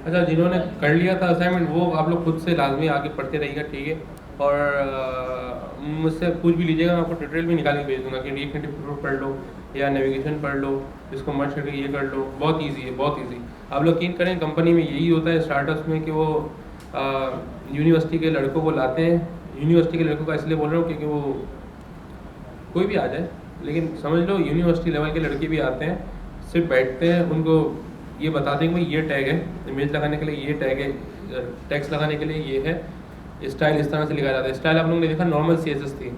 अच्छा, जिन्होंने कर लिया था असाइनमेंट वो आप लोग खुद से लाजमी आगे पढ़ते रहिएगा, ठीक है। और मुझसे पूछ भी लीजिएगा, मैं आपको ट्यूटोरियल भी निकाल के भेज दूंगा कि रिएक्ट नेटिव प्रूफ पढ़ लो या नेविगेशन पढ़ लो, इसको मर्ज करके ये कर लो, बहुत इजी है, बहुत इजी। आप लोग यकीन करें, कंपनी में यही होता है स्टार्टअप्स में कि वो यूनिवर्सिटी के लड़कों को लाते हैं। यूनिवर्सिटी के लड़कों का इसलिए बोल रहा हूँ क्योंकि वो कोई भी आ जाए, लेकिन समझ लो यूनिवर्सिटी लेवल के लड़के भी आते हैं, सिर्फ बैठते हैं, उनको ये बताते हैं कि भाई ये टैग है, इमेज लगाने के लिए ये टैग है, टेक्स्ट लगाने के लिए ये है, स्टाइल इस तरह से लिखा जाता है। स्टाइल आप लोगों ने देखा नॉर्मल CSS थी,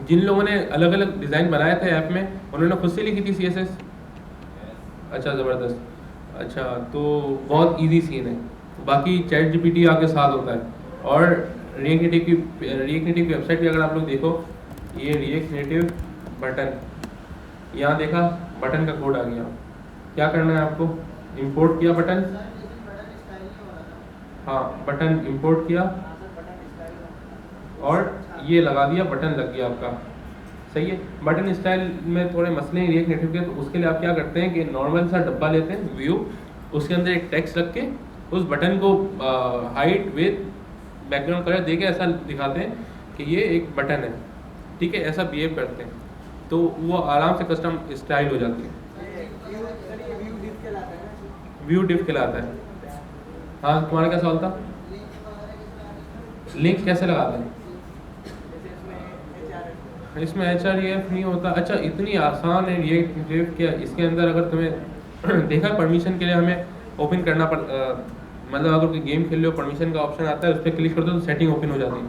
जिन लोगों ने अलग अलग डिज़ाइन बनाए थे ऐप में उन्होंने खुद से लिखी थी CSS। अच्छा, ज़बरदस्त। अच्छा, तो बहुत इजी सीन है। बाकी चैट GPT आपके साथ होता है। और रिएक्ट नेटिव की वेबसाइट भी अगर आप लोग देखो, ये रिएक्ट नेटिव बटन, यहाँ देखा बटन का कोड आ गया। क्या करना है आपको, इंपोर्ट किया बटन, हाँ बटन इंपोर्ट किया और ये लगा दिया, बटन लग गया आपका। सही है। बटन स्टाइल में थोड़े मसले हैं रिएक्ट नेटिव के, तो उसके लिए आप क्या करते हैं कि नॉर्मल सा डब्बा लेते हैं व्यू, उसके अंदर एक टेक्स्ट रख के उस बटन को हाइट विथ बैकग्राउंड कलर दे के ऐसा दिखाते हैं कि ये एक बटन है, ठीक है, ऐसा बिहेव करते हैं, तो वो आराम से कस्टम स्टाइल हो जाती है। व्यू डिफ कहलाता है। हाँ, तुम्हारा क्या सवाल था? लिंक कैसे लगाते हैं? इसमें HREF नहीं होता। अच्छा, इतनी आसान है रिएक्ट नेटिव क्या, इसके अंदर अगर तुम्हें देखा परमिशन के लिए हमें ओपन करना मतलब अगर कोई गेम खेल रहे हो परमिशन का ऑप्शन आता है, उस पर क्लिक करते हो तो सेटिंग ओपन हो जाती है।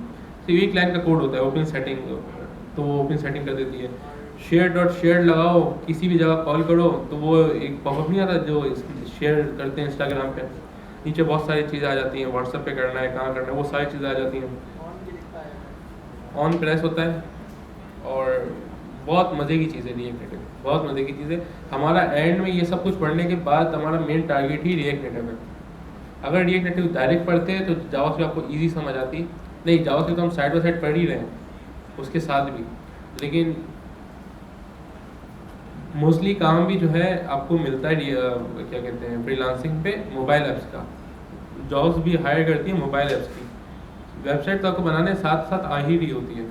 तो एक लाइन का कोड होता है ओपन सेटिंग, तो वो ओपन सेटिंग कर देती है। शेयर लगाओ, किसी भी जगह कॉल करो तो वो एक पॉपअप नहीं आता जो शेयर करते हैं इंस्टाग्राम पे, नीचे बहुत सारी चीज़ें आ जाती हैं, व्हाट्सएप पे करना है, कहाँ करना है, वो सारी चीज़ें आ जाती हैं। ऑन प्रेस होता है और बहुत मज़े की चीज़ है रिएक्ट नेटिव, बहुत मज़े की चीज़ है। हमारा एंड में ये सब कुछ पढ़ने के बाद हमारा मेन टारगेट ही रिएक्ट नेटिव है। अगर रिएक्ट नेटिव डायरेक्ट पढ़ते हैं तो जावास्क्रिप्ट आपको इजी समझ आती, नहीं जावास्क्रिप्ट तो हम साइड बाय साइड पढ़ ही रहे हैं उसके साथ भी, लेकिन मोस्टली काम भी जो है आपको मिलता है क्या कहते हैं फ्रीलांसिंग पे मोबाइल ऐप्स का। जॉब्स भी हायर करती है मोबाइल ऐप्स की, वेबसाइट तो आपको बनाने साथ साथ आ ही रही होती है।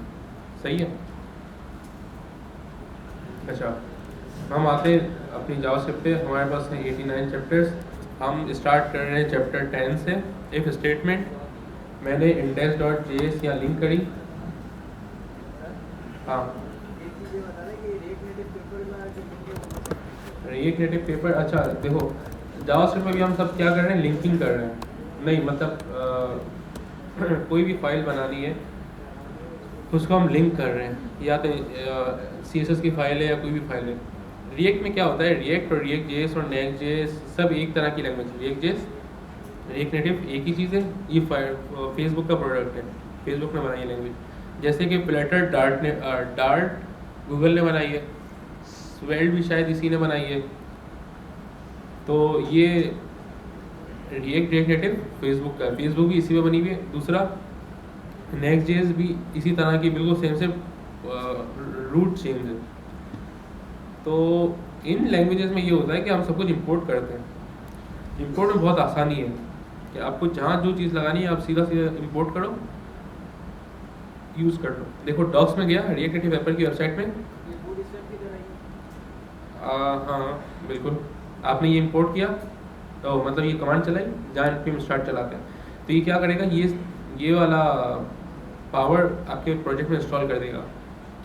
सही है। अच्छा, हम आते हैं अपनी जावास्क्रिप्ट पे। हमारे पास है 89 चैप्टर्स। हम स्टार्ट कर रहे हैं चैप्टर 10 से। इफ स्टेटमेंट, मैंने index.js यहाँ लिंक करी। हाँ, रिएक्ट नेटिव पेपर। अच्छा देखो, जावास्क्रिप्ट में भी हम सब क्या कर रहे हैं, लिंकिंग कर रहे हैं। नहीं मतलब कोई भी फाइल बनानी है तो उसको हम लिंक कर रहे हैं, या तो CSS की फाइल है या कोई भी फाइल है। रिएक्ट में क्या होता है, रिएक्ट और रिएक्ट जेएस और नेक्स्ट जेएस सब एक तरह की लैंग्वेज है। रिएक्ट जेएस रिएक्ट नेटिव एक ही चीज़ है। ये फेसबुक का प्रोडक्ट है, फेसबुक ने बनाई है लैंग्वेज। जैसे कि फ्लटर डार्ट गूगल ने बनाई है, स्वेल्ट भी शायद इसी ने बनाई है। तो ये रिएक्ट नेटिव फेसबुक का है, फेसबुक भी इसी में बनी हुई है। दूसरा नेक्स्ट जेएस भी इसी तरह की बिल्कुल सेम से रूट चेंज है। तो इन लैंग्वेजेस में ये होता है कि हम सब कुछ इंपोर्ट करते हैं। इंपोर्ट में बहुत आसानी है कि आपको जहाँ जो चीज़ लगानी है आप सीधा सीधा इंपोर्ट करो, यूज़ कर लो। देखो डॉक्स में गया रिएक्ट नेटिव पेपर की वेबसाइट में, हाँ बिल्कुल, आपने ये इंपोर्ट किया तो मतलब ये कमांड चलाई जहाँ npm स्टार्ट चलाते हैं, तो ये क्या करेगा, ये वाला पावर आपके प्रोजेक्ट में इंस्टॉल कर देगा।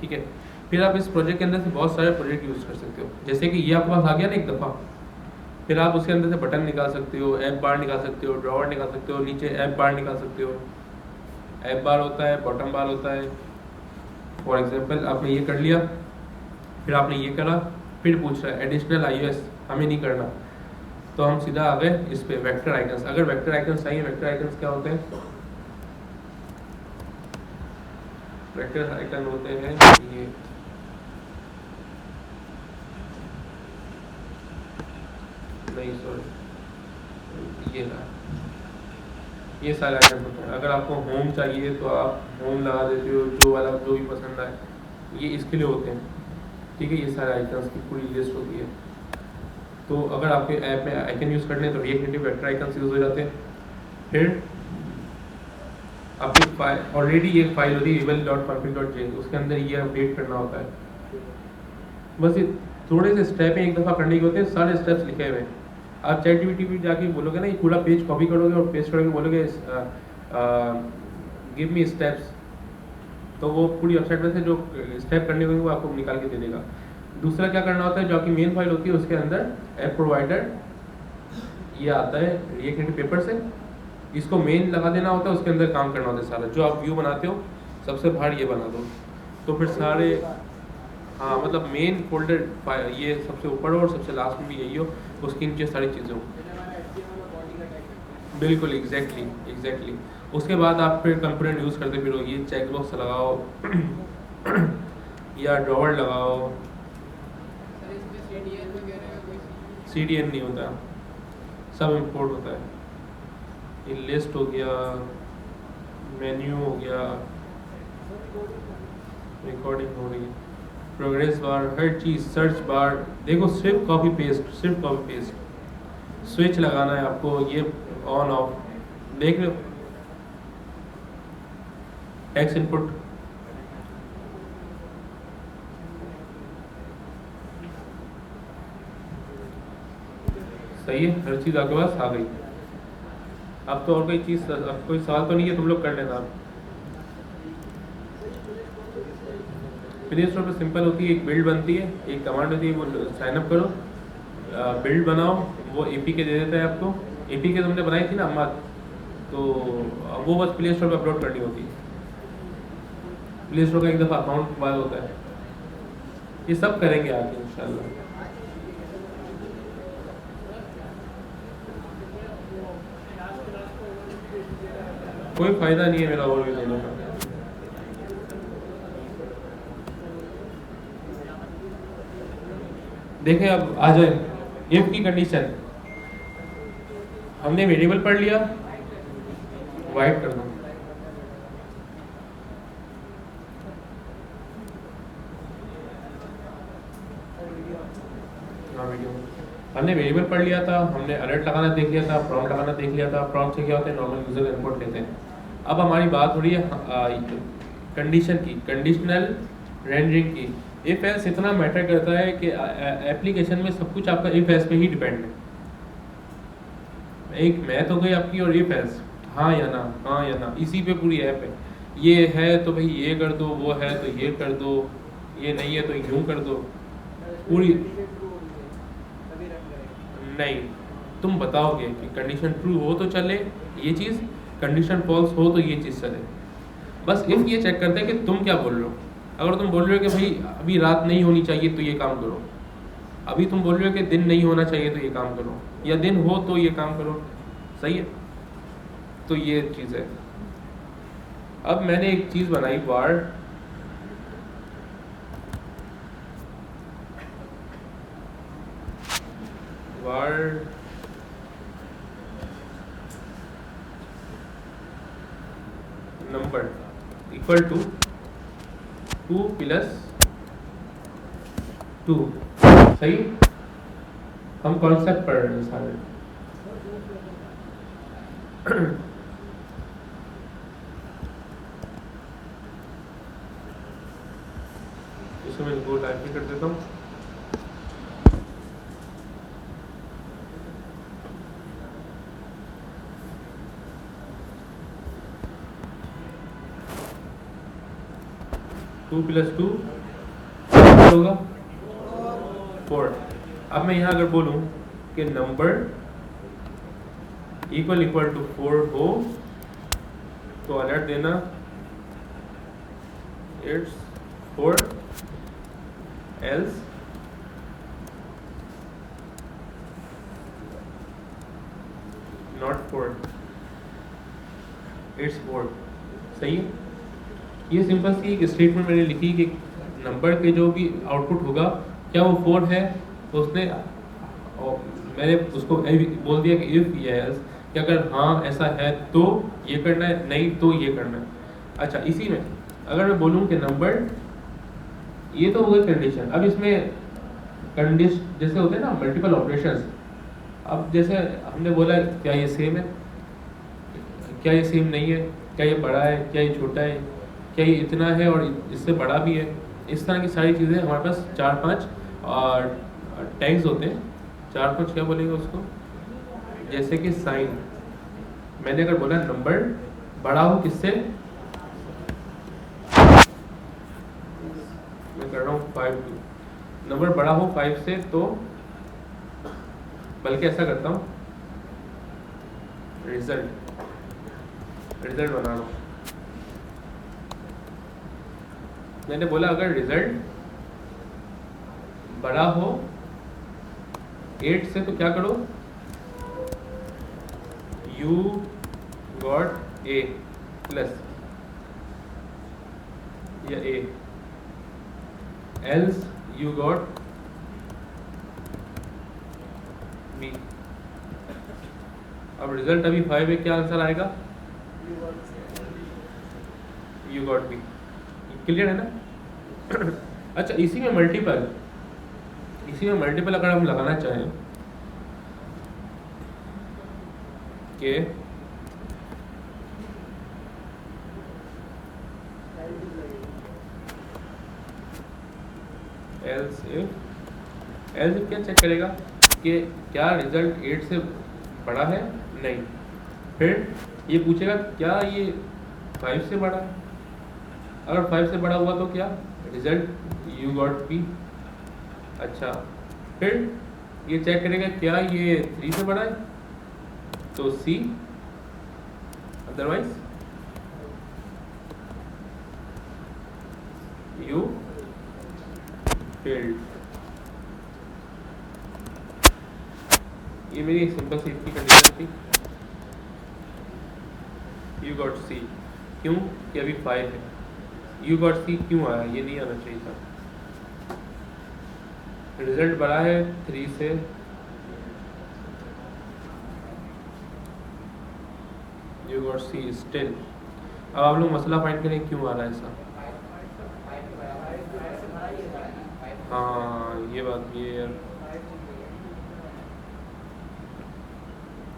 ठीक है, फिर आप इस प्रोजेक्ट के अंदर से बहुत सारे प्रोजेक्ट यूज़ कर सकते हो। जैसे कि ये आपके पास आ गया ना एक दफ़ा, फिर आप उसके अंदर से बटन निकाल सकते हो, ऐप बार निकाल सकते हो, ड्रॉवर निकाल सकते हो, नीचे ऐप बार निकाल सकते हो। ऐप बार होता है, बॉटम बार होता है। फॉर एग्जांपल आपने ये कर लिया, फिर आपने ये करा, फिर पूछ रहा है एडिशनल iOS, हमें नहीं करना, तो हम सीधा आ गए इस पे वेक्टर आइकन्स। अगर वेक्टर आइकन्स चाहिए, वेक्टर आइकन्स क्या होते हैं, वेक्टर आइकन होते हैं ये, नहीं सॉरी, ये सारे आइकन होते हैं। अगर आपको होम चाहिए तो आप होम लगा देते हो, जो वाला जो भी पसंद आए, ये इसके लिए होते हैं। ठीक है, ये सारे आइकन्स की पूरी लिस्ट होती है। तो अगर आपके ऐप में आइकन यूज़ करने तो react native vector icons use हो जाते हैं। फिर आपकी फाइल ऑलरेडी एक फाइल होती है eval.config.js, उसके अंदर ये अपडेट करना होता है। बस ये थोड़े से स्टेप एक दफ़ा करने के होते हैं, सारे स्टेप्स लिखे हुए हैं। आप ChatGPT पे जाके बोलोगे ना, ये पूरा पेज कॉपी करोगे और पेस्ट करोगे, बोलोगे गिव मी स्टेप्स, तो वो पूरी वेबसाइट में से जो स्टेप करने होंगे वो आपको निकाल के दे देगा। दूसरा क्या करना होता है, जो आपकी मेन फाइल होती है उसके अंदर ऐप प्रोवाइडर ये आता है रिएक्ट नेटिव पेपर से, इसको मेन लगा देना होता है, उसके अंदर काम करना होता है सारा। जो आप व्यू बनाते हो सबसे बाहर ये बना दो, तो फिर सारे, हाँ मतलब मेन फोल्डर ये सबसे ऊपर हो और सबसे लास्ट में भी यही हो, उसके नीचे सारी चीज़ें हो। बिल्कुल एग्जैक्टली। उसके बाद आप फिर कंपोनेंट यूज़ करते फिर ये चेक बॉक्स लगाओ या ड्रॉवर लगाओ। CDN नहीं होता, सब इंपोर्ट होता है। ये लिस्ट हो गया, मेन्यू हो गया, रिकॉर्डिंग हो गई, प्रोग्रेस बार, हर चीज़, सर्च बार, देखो सिर्फ कॉपी पेस्ट। स्विच लगाना है आपको, ये ऑन ऑफ देख लो, टेक्स्ट इनपुट, सही है, हर चीज़ आपके पास आ गई। अब तो और कोई चीज़, अब कोई सवाल तो नहीं है, तुम लोग कर लेना। प्ले स्टोर पर सिंपल होती है, एक बिल्ड बनती है, एक कमांड होती है, वो साइनअप करो, बिल्ड बनाओ, वो APK दे देता है आपको। APK तुमने बनाई थी ना अम्मा, तो वो बस प्ले स्टोर पर अपलोड करनी होती है। प्ले स्टोर का एक दफ़ा अकाउंट वाला होता है। ये सब करेंगे आगे इंशाल्लाह। कोई फ़ायदा नहीं है मेरा और भी देने का। देखें अब आ जाए इफ की कंडीशन, हमने वेरिएबल पढ़ लिया, वाइट कर दो, हमने वेरिएबल पढ़ लिया था, हमने अलर्ट लगाना देख लिया था, प्रॉम्प्ट लगाना देख लिया था। प्रॉम्प्ट से क्या होता है, नॉर्मल यूजर इनपुट लेते हैं। अब हमारी बात हो रही है कंडीशन की, कंडीशनल रेंडरिंग की। इफ एल्स इतना मैटर करता है कि एप्लीकेशन में सब कुछ आपका इफ एल्स पे ही डिपेंड है। एक मैथ हो गई आपकी और इफ एल्स, हाँ या ना, इसी पे पूरी ऐप है। ये है तो भाई ये कर दो, वो है तो ये कर दो, ये नहीं है तो यूं कर दो, पूरी नहीं। तुम बताओगे कि कंडीशन ट्रू हो तो चले ये चीज़, कंडीशन फॉल्स हो तो ये चीज़ चले। बस इफ ये चेक करते हैं कि तुम क्या बोल रहे हो। अगर तुम बोल रहे हो कि भाई अभी रात नहीं होनी चाहिए तो ये काम करो, अभी तुम बोल रहे हो कि दिन नहीं होना चाहिए तो ये काम करो, या दिन हो तो ये काम करो, सही है। तो ये चीज़ है। अब मैंने एक चीज़ बनाई, var नंबर इक्वल टू 2 + 2, सही। हम कॉन्सेप्ट पढ़ रहे हैं सारे। इसको मैं इनको टाइप भी कर देता हूँ। टू + 2 होगा 4। अब मैं यहाँ अगर बोलूँ कि नंबर इक्वल टू 4 हो तो अलर्ट देना इट्स 4, एल्स नॉट 4, इट्स 4, सही है। ये सिंपल सी एक स्टेटमेंट मैंने लिखी कि नंबर के जो भी आउटपुट होगा क्या वो 4 है, तो उसने मैंने उसको बोल दिया कि इफ यस, कि अगर हाँ ऐसा है तो ये करना है, नहीं तो ये करना है। अच्छा, इसी में अगर मैं बोलूँ कि नंबर, ये तो हो गई कंडीशन। अब इसमें जैसे होते हैं ना मल्टीपल ऑपरेशंस। अब जैसे हमने बोला क्या ये सेम है, क्या ये सेम नहीं है, क्या ये बड़ा है, क्या ये छोटा है, क्या ये इतना है और इससे बड़ा भी है। इस तरह की सारी चीज़ें हमारे पास 4-5 टैग्स होते हैं। 4-5 क्या बोलेंगे उसको, जैसे कि साइन। मैंने अगर बोला नंबर बड़ा हो किससे, मैं कर रहा हूँ 5 नंबर बड़ा हो 5 से, तो बल्कि ऐसा करता हूँ रिजल्ट बना लो। मैंने बोला अगर रिजल्ट बड़ा हो 8 से तो क्या करो, यू गॉट ए प्लस या ए, एल्स यू गॉट बी। अब रिजल्ट अभी 5 है, क्या आंसर आएगा, यू गॉट बी। क्लियर है ना। अच्छा, इसी में मल्टीपल अगर हम लगाना चाहें कि एल्स इफ क्या चेक करेगा कि क्या रिजल्ट 8 से बड़ा है, नहीं। फिर ये पूछेगा क्या ये 5 से बड़ा है, अगर 5 से बड़ा हुआ तो क्या, रिजल्ट यू गॉट बी। अच्छा, फिर ये चेक करेगा क्या ये 3 से बड़ा है, तो सी, अदरवाइज यू फेल्ड। ये मेरी एक सिंपल सी की कंडीशन थी, यू गॉट सी। क्यों कि अभी 5 है। यू गॉट सी क्यों आया, ये नहीं आना चाहिए था। रिजल्ट बड़ा है 3 से, यू गॉट सी स्टिल। अब आप लोग मसला फाइंड करें क्यों आ रहा है ऐसा। हाँ ये बात भी है यार,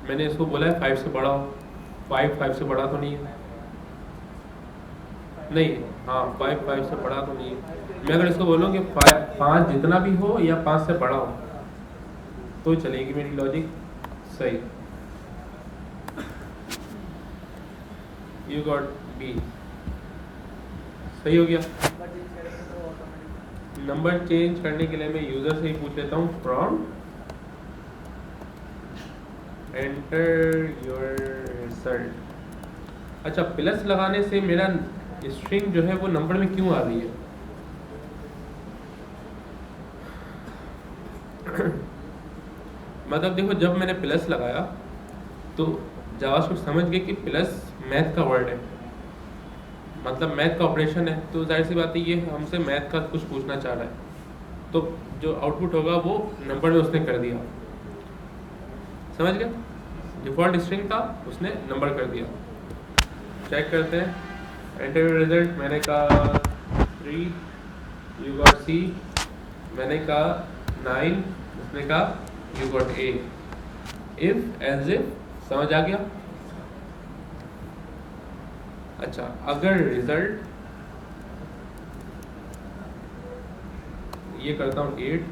मैंने इसको बोला है 5 से बड़ा हो, 5 से बड़ा तो नहीं है, नहीं हाँ 5 से बड़ा तो नहीं है। मैं अगर इसको बोलूँ कि 5 जितना भी हो या 5 से बड़ा हो तो चलेगी मेरी लॉजिक सही। यू गॉट बी, सही हो गया। नंबर चेंज करने के लिए मैं यूजर से ही पूछ लेता हूँ, फ्रॉम एंटर योर रिजल्ट। अच्छा, प्लस लगाने से मेरा स्ट्रिंग जो है वो नंबर में क्यों आ रही है। मतलब देखो, जब मैंने प्लस लगाया तो जावास्क्रिप्ट समझ गए कि प्लस मैथ का वर्ड है, मतलब मैथ का ऑपरेशन है, तो जाहिर सी बात है ये हमसे मैथ का कुछ पूछना चाह रहा है, तो जो आउटपुट होगा वो नंबर में उसने कर दिया। समझ गए, डिफॉल्ट स्ट्रिंग था उसने नंबर कर दिया। चेक करते हैं, एंटर रिजल्ट। मैंने कहा 3, यू गॉट सी। मैंने कहा 9, उसने कहा you got A. If as if, समझ आ गया। अच्छा, अगर रिजल्ट ये करता हूँ 8,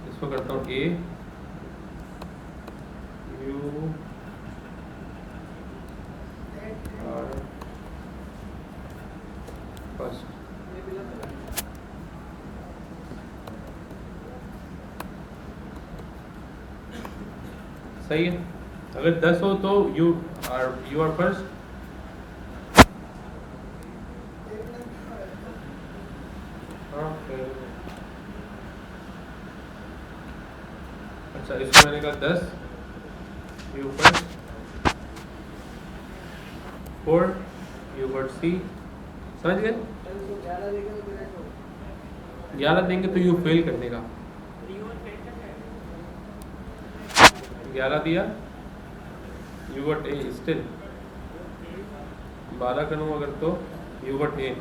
इसको करता हूँ ए, यू फर्स्ट। सही है। अगर 10 हो तो यू आर फर्स्ट। अच्छा, इसको मैंने कहा 10, यू फर्स्ट। 4, यू गॉट सी। समझ गए। 11 देंगे तो यू फेल कर देगा। 11 दिया, यू गॉट ए स्टिल। 12 करूँ अगर तो यू गॉट ए।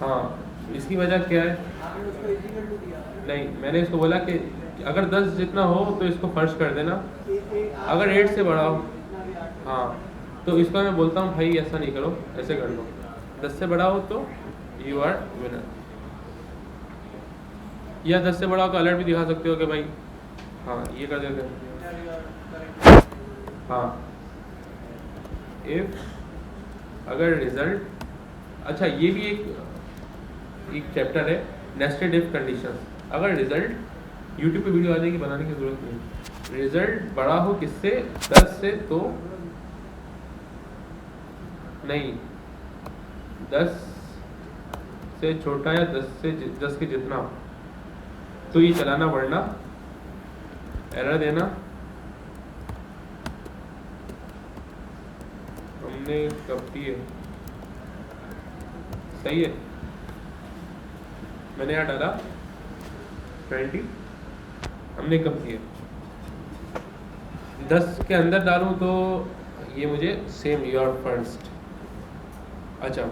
हाँ, इसकी वजह क्या है, नहीं मैंने इसको बोला कि अगर 10 जितना हो तो इसको फर्श कर देना, अगर 8 से बड़ा हो, हाँ, तो इसको मैं बोलता हूँ भाई ऐसा नहीं करो, ऐसे कर लो। 10 से बड़ा हो तो यू आर विनर, या 10 से बड़ा हो तो अलर्ट भी दिखा सकते हो कि भाई हाँ ये कर देते हैं। हाँ, इफ अगर रिजल्ट, अच्छा ये भी एक चैप्टर है नेस्टेड इफ कंडीशन। अगर रिजल्ट, यूट्यूब पे वीडियो आ जाएगी, बनाने की जरूरत नहीं, रिजल्ट बड़ा हो किससे, 10 से, तो नहीं 10 से छोटा या 10 के जितना तो ये चलाना, वरना एरर देना। हमने कब की है, सही है, मैंने यहाँ डाला 20, हमने कब किया, 10 के अंदर डालूं तो ये मुझे सेम योर फर्स्ट। अच्छा,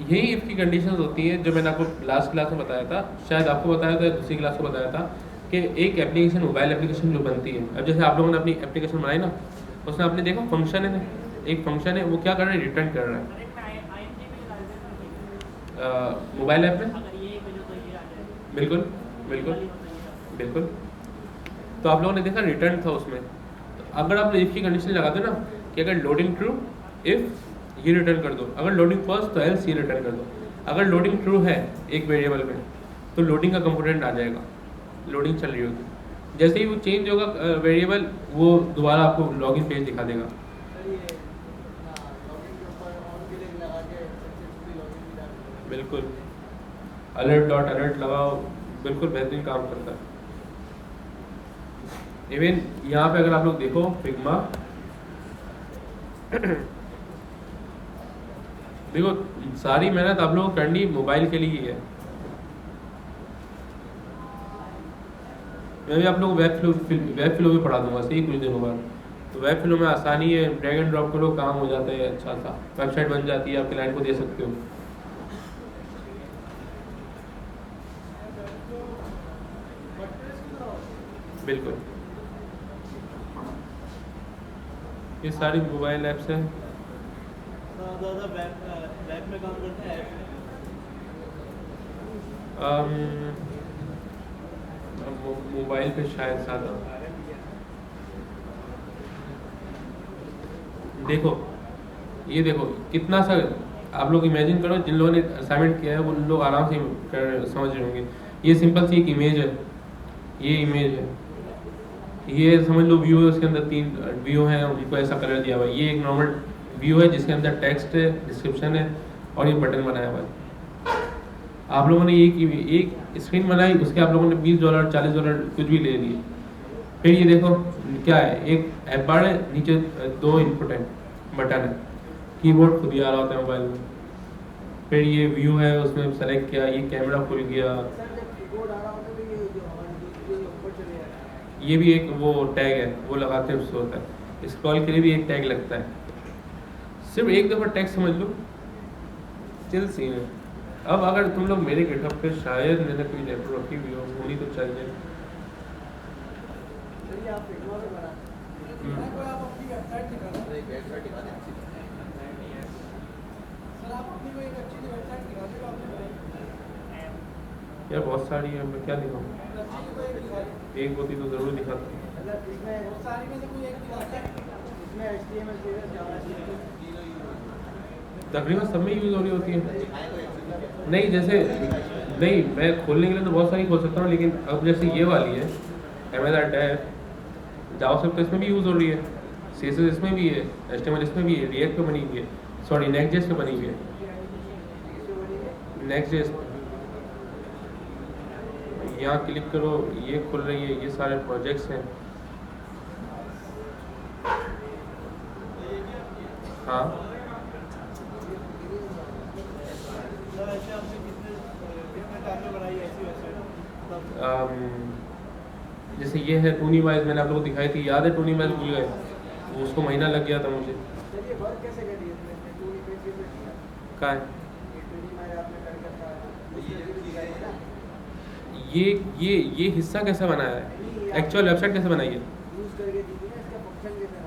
यही इफ की कंडीशंस होती हैं जो मैंने आपको लास्ट क्लास में बताया था, शायद आपको बताया था, दूसरी क्लास में बताया था कि एक एप्लीकेशन, मोबाइल एप्लीकेशन जो बनती है, अब जैसे आप लोगों ने अपनी एप्लीकेशन बनाई ना, उसमें आपने देखा फंक्शन है, एक फंक्शन है, वो क्या कर रहा है, रिटर्न कर रहा है मोबाइल ऐप में, बिल्कुल बिल्कुल बिल्कुल। तो आप लोगों ने देखा रिटर्न था उसमें, तो अगर आप इफ की कंडीशन लगाते ना कि अगर लोडिंग ट्रू, इफ ये रिटर्न कर दो, अगर लोडिंग फर्स्ट तो एल्स ये रिटर्न कर दो। अगर लोडिंग ट्रू है एक वेरिएबल में तो लोडिंग का कंपोनेंट आ जाएगा, लोडिंग चल रही होगी, जैसे ही वो चेंज होगा वेरिएबल, वो दोबारा आपको लॉगिन पेज दिखा देगा। बिल्कुल, अलर्ट डॉट अलर्ट लगाओ, बिल्कुल बेहतरीन काम करता है। इवन यहाँ पे अगर आप लोग देखो फिग्मा, देखो सारी मेहनत आप लोगों को करनी मोबाइल के लिए ही है। मैं भी आप लोगों को वेब फ्लो भी पढ़ा दूंगा सही कुछ दिनों बाद। तो वेब फ्लो में आसानी है, ड्रैग एंड ड्रॉप करो, काम हो जाता है, अच्छा सा वेबसाइट बन जाती है, आप क्लाइंट को दे सकते हो। बिल्कुल, ये सारी मोबाइल ऐप्स हैं। वेब में काम करते हैं, मोबाइल पे शायद ज़्यादा। देखो ये देखो कितना सा, आप लोग इमेजिन करो, जिन लोगों ने असाइनमेंट किया है वो लोग आराम से समझ रहे होंगे। ये सिंपल सी एक इमेज है, ये इमेज है, ये समझ लो व्यू है, उसके अंदर 3 व्यू हैं, उनको ऐसा कलर दिया हुआ है। ये एक नॉर्मल व्यू है जिसके अंदर टेक्स्ट है, डिस्क्रिप्शन है, और ये बटन बनाया हुआ है। आप लोगों ने एक स्क्रीन बनाई, उसके आप लोगों ने $20 $40 कुछ भी ले लिए। फिर ये देखो क्या है, एक ऐप बार है, नीचे 2 इनपुट है, बटन है, कीबोर्ड खुद ही आ रहा होता है मोबाइल में। फिर ये व्यू है, उसमें सेलेक्ट किया, ये कैमरा खुल गया, ये भी एक वो टैग है, वो लगाते हैं उससे होता है। स्क्रॉल के लिए भी एक टैग लगता है, सिर्फ एक दफ़ा टैग समझ लो, चिल सीन है। अब अगर तुम लोग मेरे गिटहब पे, शायद मैंने कोई रेफर रखी हुई हो, होनी तो चाहिए। यार बहुत सारी है, मैं क्या दिखाऊँ, एक होती तो ज़रूर दिखाती। तकरीबन सब में यूज़ हो रही होती है। नहीं जैसे, नहीं मैं खोलने के लिए तो बहुत सारी खोल सकता हूँ, लेकिन अब जैसे ये वाली है अमेज़न टैब, जावास्क्रिप्ट तो इसमें भी यूज़ हो रही है, CSS इसमें भी है, HTML इसमें भी है, रिएक्ट पे बनी हुई है, सॉरी नेक्स्ट.जेएस पे बनी हुई है, नेक्स्ट.जेएस पे। यहाँ क्लिक करो, ये खुल रही है, ये सारे प्रोजेक्ट्स हैं। हाँ जैसे ये है टूनी वाइज, मैंने आप लोगों को दिखाई थी, याद है टूनी वाइज भूल गए, उसको महीना लग गया था मुझे। क्या है ये हिस्सा कैसे बनाया है, एक्चुअल वेबसाइट कैसे बनाई है। यूज करके देखिए ना इसका फंक्शन कैसे है।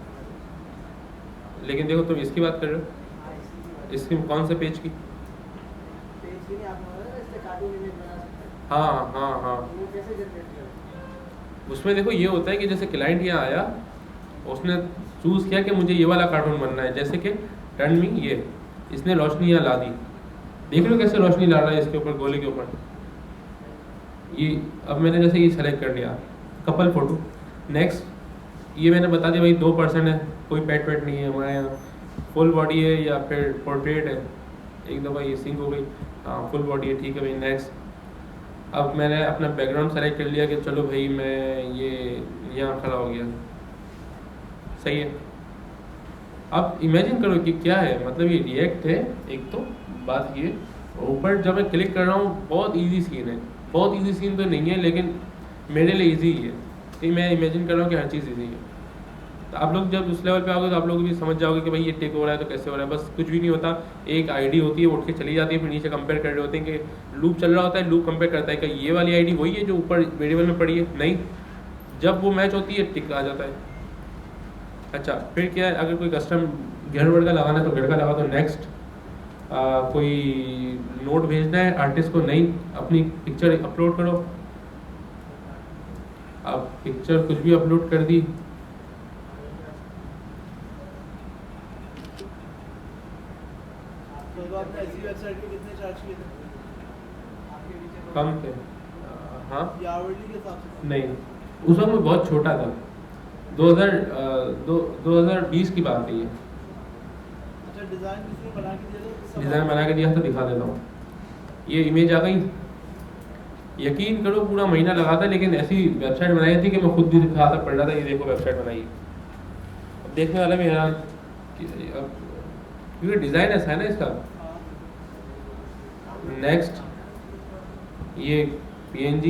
लेकिन देखो तुम इसकी बात कर रहे हो, हाँ, इसकी इसकी कौन से पेज की। पेज की नहीं, आप ना इससे कार्टून इमेज बना सकते हैं। हाँ हाँ हाँ, तो वो कैसे जनरेट करें। उसमें देखो ये होता है कि जैसे क्लाइंट यहाँ आया, उसने चूज़ किया कि मुझे ये वाला कार्टून बनना है, जैसे कि टर्न मी ये, इसने रोशनी यहाँ ला दी, देख रहे हो कैसे रोशनी ला रहा है इसके ऊपर, गोले के ऊपर। ये अब मैंने जैसे ये सेलेक्ट कर लिया, कपल फोटो, नेक्स्ट। ये मैंने बता दिया भाई 2% है, कोई पेट वेट नहीं है हमारे यहाँ, फुल बॉडी है या फिर पोर्ट्रेट है, एक दफ़ा ये सिंक हो गई, हाँ फुल बॉडी है, ठीक है भाई नेक्स्ट। अब मैंने अपना बैकग्राउंड सेलेक्ट कर लिया कि चलो भाई मैं ये यहाँ खड़ा हो गया, सही है। अब इमेजिन करो कि क्या है, मतलब ये रिएक्ट है एक तो बात ये, ऊपर जब मैं क्लिक कर रहा हूँ बहुत इजी सीन है, बहुत इजी सीन तो नहीं है लेकिन मेरे लिए इजी ही है, कि मैं इमेजिन कर रहा हूँ कि हर चीज़ इजी है। तो आप लोग जब उस लेवल पे आओगे तो आप लोग भी समझ जाओगे कि भाई ये टिक हो रहा है तो कैसे हो रहा है। बस कुछ भी नहीं होता, एक आईडी होती है, उठ के चली जाती है, फिर नीचे कंपेयर कर रहे होते हैं कि लूप चल रहा होता है, लूप कंपेयर करता है कि ये वाली आईडी वही है जो ऊपर वेरिएबल में पड़ी है, नहीं, जब वो मैच होती है टिक आ जाता है। अच्छा फिर क्या है, अगर कोई कस्टम घर वर्ड का लगाना है तो घर का लगा दो, नेक्स्ट। कोई नोट भेजना है आर्टिस्ट को, नहीं अपनी पिक्चर अपलोड करो, अब पिक्चर कुछ भी अपलोड कर दी, तो आपने ऐसी वेबसाइट के कितने चार्ज किए थे आपके नीचे कम थे। हाँ या आवरली के हिसाब से। नहीं, उस वक्त मैं बहुत छोटा था, 2020 की बात है ये। अच्छा डिजाइन किसी ने बना के दिया था। डिज़ाइन बना के दिया तो दिखा देता हूँ, ये इमेज आ गई, यकीन करो पूरा महीना लगा था, लेकिन ऐसी वेबसाइट बनाई थी कि मैं खुद भी दिखा था, पढ़ रहा था ये देखो वेबसाइट बनाई है। अब देखने वाला भी हैरान कि अब क्योंकि डिज़ाइन ऐसा है ना इसका। नेक्स्ट, ये PNG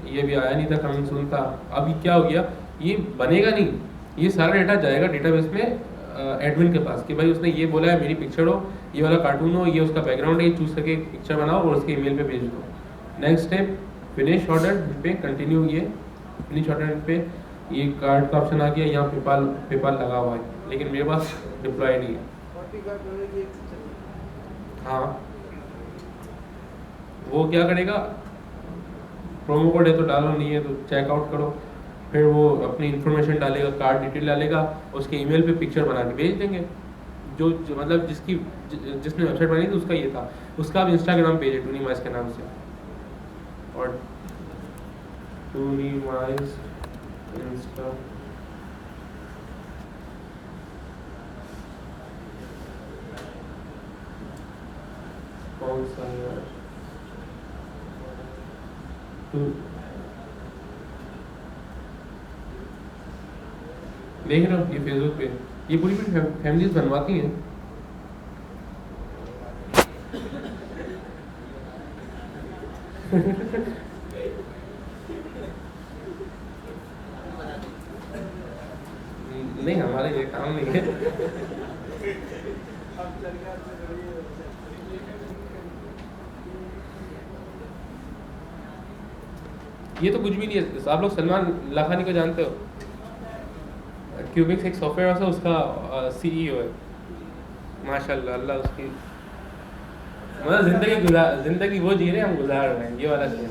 ये भी आया नहीं था, कमिंग सून था। अब ये क्या हो गया, ये बनेगा नहीं, ये सारा डेटा जाएगा डेटाबेस में एडमिन के पास कि भाई उसने ये बोला है मेरी पिक्चर हो, ये वाला कार्टून हो, ये उसका बैकग्राउंड है, ये चूज़ करके पिक्चर बनाओ और उसके ईमेल पे भेज दो। नेक्स्ट स्टेप, फिनिश ऑर्डर पे कंटिन्यू, ये फिनिश ऑर्डर पे ये कार्ड का ऑप्शन आ गया, यहाँ पेपाल लगा हुआ है, लेकिन मेरे पास डिप्लॉय नहीं है। 40 का डॉलर की एक सिस्टम। हाँ वो क्या करेगा, प्रोमो कोड है तो डालो, नहीं है तो चेकआउट करो, फिर वो अपनी इन्फॉर्मेशन डालेगा, कार्ड डिटेल डालेगा, उसके ईमेल पे पिक्चर बना के भेज देंगे। जो मतलब जिसने वेबसाइट बनाई थी उसका ये था, उसका अब इंस्टाग्राम पेज है टूनी माइस के नाम से, और टूनी माइस इंस्टा कौन सा है यार, देख रहे हो ये फेसबुक पे, ये पूरी फैमिलीज बनवाती हैं। नहीं हमारे ये काम नहीं है। अब चल गया तो करिए। ये तो कुछ भी नहीं है। आप लोग सलमान लाखानी को जानते हो, क्यूबिक्स एक सॉफ्टवेयर हाउस है, उसका CEO है, माशाल्लाह अल्लाह उसकी मतलब जिंदगी वो जी रहे हैं, हम गुजार रहे हैं, ये वाला सीन।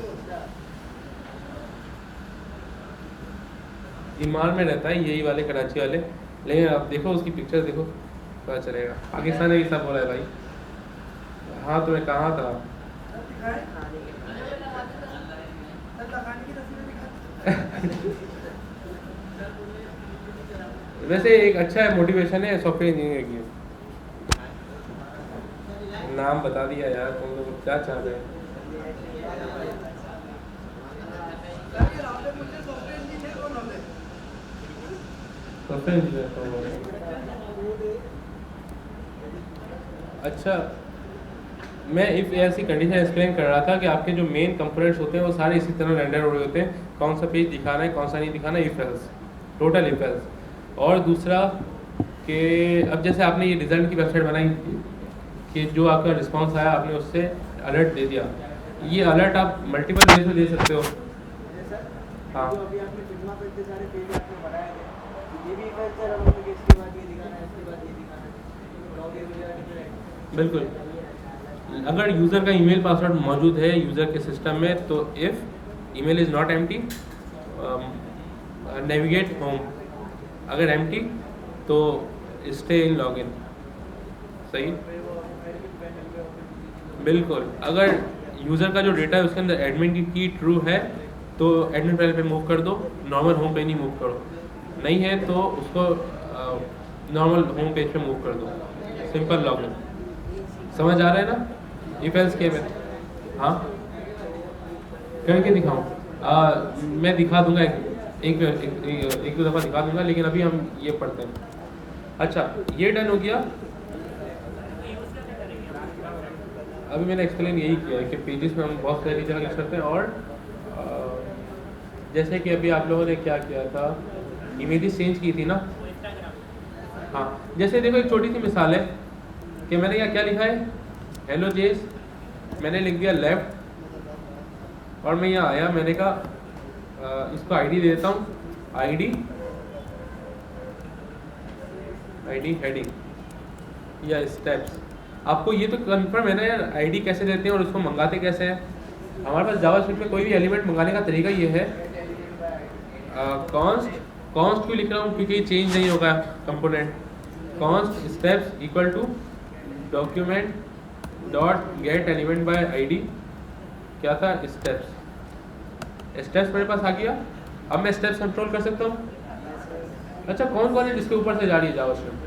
ईमान में रहता है यही वाले कराची वाले, लेकिन आप देखो उसकी पिक्चर देखो पता चलेगा। पाकिस्तान में भी सब हो रहा है भाई। हाँ तुम्हें कहाँ था वैसे एक अच्छा है, मोटिवेशन है सॉफ्टवेयर इंजीनियर की। नाम बता दिया यार, तुम लोग क्या चाह रहे हैं। सॉफ्टवेयर इंजीनियर अच्छा, मैं इफ ऐसी कंडीशन एक्सप्लेन कर रहा था कि आपके जो मेन कंपोनेंट्स होते हैं वो सारे इसी तरह रेंडर हो रहे होते हैं, कौन सा पेज दिखाना है कौन सा नहीं दिखाना, if else, total if else. और दूसरा कि अब जैसे आपने ये डिज़ाइन की वेबसाइट बनाई कि जो आपका रिस्पांस आया आपने उससे अलर्ट दे दिया, ये अलर्ट आप मल्टीपल वेज में दे सकते हो। जैसे सर हाँ। जो अभी आपने फिल्मा पे इतने सारे पेज आपने बनाए थे, तो ये भी कल्चर अब हमें कि इसके बाद ये दिखाना है, इसके बाद ये दिखाना है, लॉगिन वगैरह डिफरेंट। बिल्कुल, अगर यूज़र का ईमेल पासवर्ड मौजूद है यूज़र के सिस्टम में, तो if email is not empty navigate home, अगर एम्प्टी तो स्टे इन लॉगिन। सही, बिल्कुल। अगर यूज़र का जो डेटा है उसके अंदर एडमिन की ट्रू है तो एडमिन पैनल पे मूव कर दो, नॉर्मल होम पे नहीं मूव करो। नहीं है तो उसको नॉर्मल होम पेज पे मूव कर दो, सिंपल लॉगिन। समझ आ रहा है ना? इफ एल्स के में हाँ करके दिखाऊं? मैं दिखा दूंगा, एक दो दफ़ा दिखा दूंगा, लेकिन अभी हम ये पढ़ते हैं। अच्छा, ये डन हो गया। अभी मैंने एक्सप्लेन यही किया है कि पेजेस में हम बहुत सारी चीज़ें कर सकते हैं। और जैसे कि अभी आप लोगों ने क्या किया था, इमेजेस चेंज की थी ना। हाँ, जैसे देखो एक छोटी सी मिसाल है कि मैंने यहाँ क्या लिखा है, हेलो जेस, मैंने लिख दिया लेफ्ट, और मैं यहाँ आया, मैंने कहा इसको आईडी दे देता हूँ, आईडी हेडिंग या स्टेप्स। आपको ये तो कन्फर्म है ना यार, आईडी कैसे देते हैं और उसको मंगाते कैसे हैं। हमारे पास जावास्क्रिप्ट में कोई भी एलिमेंट मंगाने का तरीका ये है, कॉन्स्ट क्यों लिख रहा हूँ, क्योंकि ये चेंज नहीं होगा component. Const steps equal to document dot get element by ID, क्या था, स्टेप्स मेरे पास आ गया। अब मैं स्टेप्स कंट्रोल कर सकता हूँ। अच्छा, कौन कौन है जिसके ऊपर से जा रही है जावास्क्रिप्ट?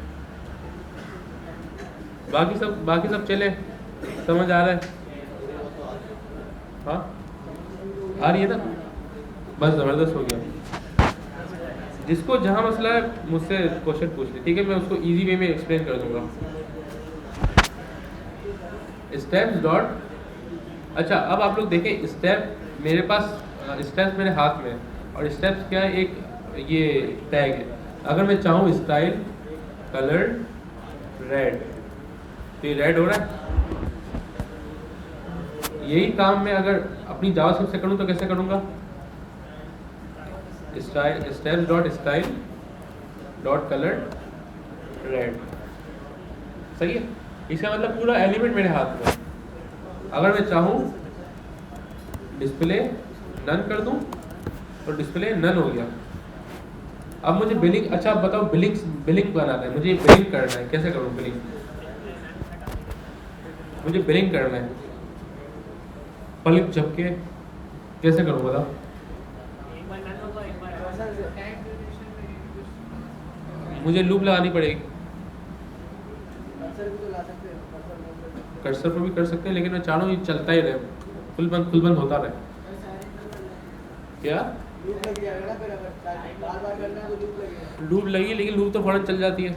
बाकी सब चले, समझ आ रहा है? हाँ, आ रही है ना? बस ज़बरदस्त हो गया। जिसको जहाँ मसला है मुझसे क्वेश्चन पूछ ले, ठीक है, मैं उसको इजी वे में एक्सप्लेन कर दूंगा। स्टेप्स डॉट, अच्छा अब आप लोग देखें, स्टेप मेरे पास, स्टेप्स मेरे हाथ में है, और स्टेप्स क्या है, एक ये टैग है। अगर मैं चाहूँ स्टाइल कलर रेड, तो ये रेड हो रहा है। यही काम मैं अगर अपनी जावास्क्रिप्ट से करूँ तो कैसे करूँगा, style steps dot style dot colour red. सही है, इसका मतलब पूरा एलिमेंट मेरे हाथ में। अगर मैं चाहूँ डिस्प्ले नन कर दूँ तो डिस्प्ले नन हो गया। अब मुझे बिलिंग, अच्छा आप बताओ, बिलिंग बनाना है मुझे, बिलिंग करना है, कैसे करूँ बिलिंग? मुझे बिलिंग करना है, पलक झपके कैसे करूँ बताओ? मुझे लूप लगानी पड़ेगी। कर्सर पर भी कर सकते हैं, लेकिन मैं चाह रहा हूँ ये चलता ही रहे, खुल बंद होता रहे। क्या लूप लगी, लेकिन लूप तो फौरन चल जाती है।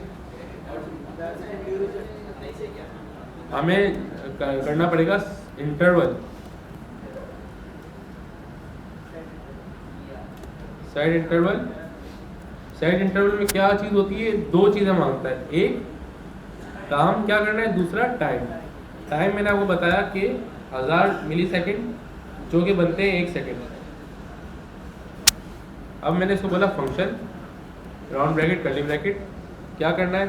हमें करना पड़ेगा इंटरवल, साइड इंटरवल में क्या चीज़ होती है, दो चीज़ें मांगता है, एक काम क्या करना है, दूसरा टाइम मैंने आपको बताया कि 1000 मिलीसेकंड, जो कि बनते हैं 1 सेकंड। अब मैंने इसको बोला function, round bracket curly bracket, क्या करना है,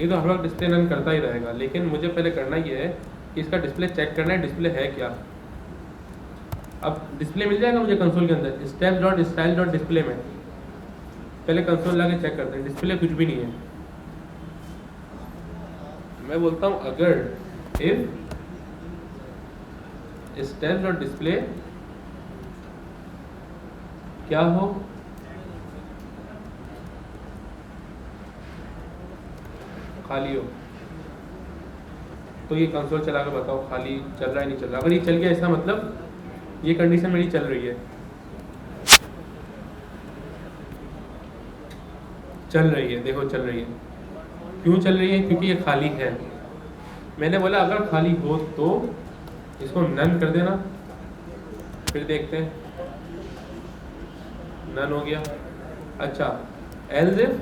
ये तो हर वक्त डिस्प्ले रन करता ही रहेगा, लेकिन मुझे पहले करना ये है कि इसका डिस्प्ले चेक करना है, डिस्प्ले है क्या। अब डिस्प्ले मिल जाएगा मुझे कंसोल के अंदर, steps dot style dot display में। पहले कंसोल ला के चेक करते हैं, डिस्प्ले कुछ भी नहीं है। मैं बोलता हूँ अगर इफ स्टेप्स डॉट डिस्प्ले क्या हो, खाली हो, तो ये कंसोल चला के बताओ खाली चल रहा है नहीं चल रहा। अगर ये चल गया, इसका मतलब ये कंडीशन मेरी चल रही है, देखो चल रही है। क्यों चल रही है? क्योंकि ये खाली है। मैंने बोला अगर खाली हो तो इसको नन कर देना, फिर देखते हैं। नन हो गया। अच्छा, एल्स इफ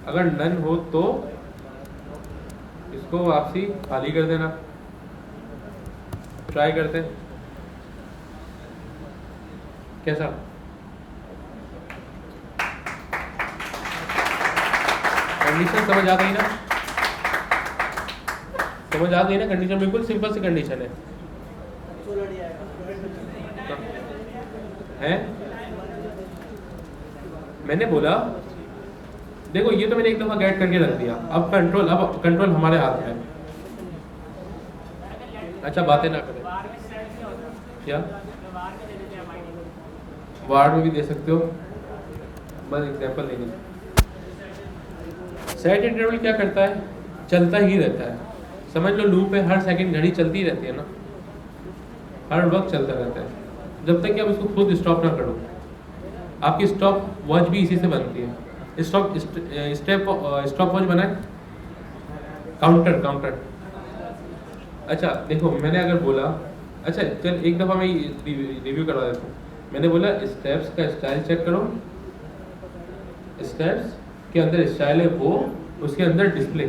अगर नन हो तो इसको वापसी खाली कर देना। ट्राई करते हैं कैसा। कंडीशन समझ आ गई ना? समझ आ गई ना? कंडीशन बिल्कुल सिंपल सी कंडीशन है। मैंने बोला देखो ये तो मैंने एक दफा गेट करके रख दिया, अब कंट्रोल हमारे हाथ में है। अच्छा बातें ना करें क्या? वार्ड में भी दे सकते हो, बस एग्जांपल देंगे। सेट इंटरवल क्या करता है? चलता ही रहता है, समझ लो लूप है, हर सेकंड घड़ी चलती रहती है ना, हर वक्त चलता रहता है, जब तक कि आप उसको खुद स्टॉप ना करो। आपकी स्टॉप वॉच भी इसी से बनती है। स्टॉप वॉच बना है काउंटर। अच्छा देखो मैंने अगर बोला, अच्छा चल एक दफ़ा मैं रिव्यू करवा देता हूँ। मैंने बोला स्टेप्स का स्टाइल चेक करो, स्टेप्स के अंदर स्टाइल है वो, उसके अंदर डिस्प्ले।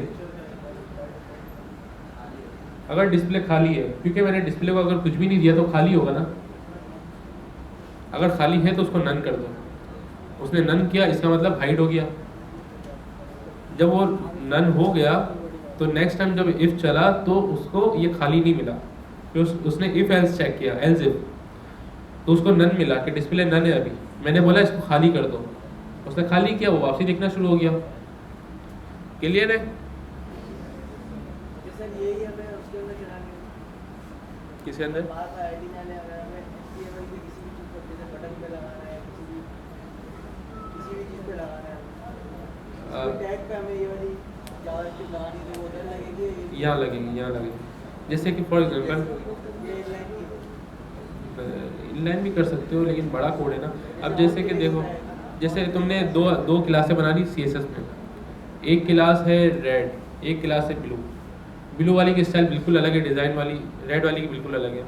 अगर डिस्प्ले खाली है, क्योंकि मैंने डिस्प्ले को अगर कुछ भी नहीं दिया तो खाली होगा ना, अगर खाली है तो उसको नन कर दो। उसने नन किया, इसका मतलब हाइड हो गया। जब वो नन हो गया तो नेक्स्ट टाइम जब इफ चला तो उसको ये खाली नहीं मिला, फिर उसने इफ एल्स चेक किया, एल्स इफ, तो उसको नन मिला कि डिस्प्ले नन है अभी। मैंने बोला इसको खाली कर दो, उसने खाली किया, वो वापसी दिखना शुरू हो गया। क्लियर है? किसके अंदर? यहाँ लगेगी। जैसे कि फॉर एग्जाम्पल इनलाइन भी कर सकते हो, लेकिन बड़ा कोड है ना। अब जैसे कि देखो, जैसे तुमने दो क्लासें बना दी CSS में, एक क्लास है रेड, एक क्लास है ब्लू वाली की स्टाइल बिल्कुल अलग है, डिज़ाइन वाली रेड वाली की बिल्कुल अलग है।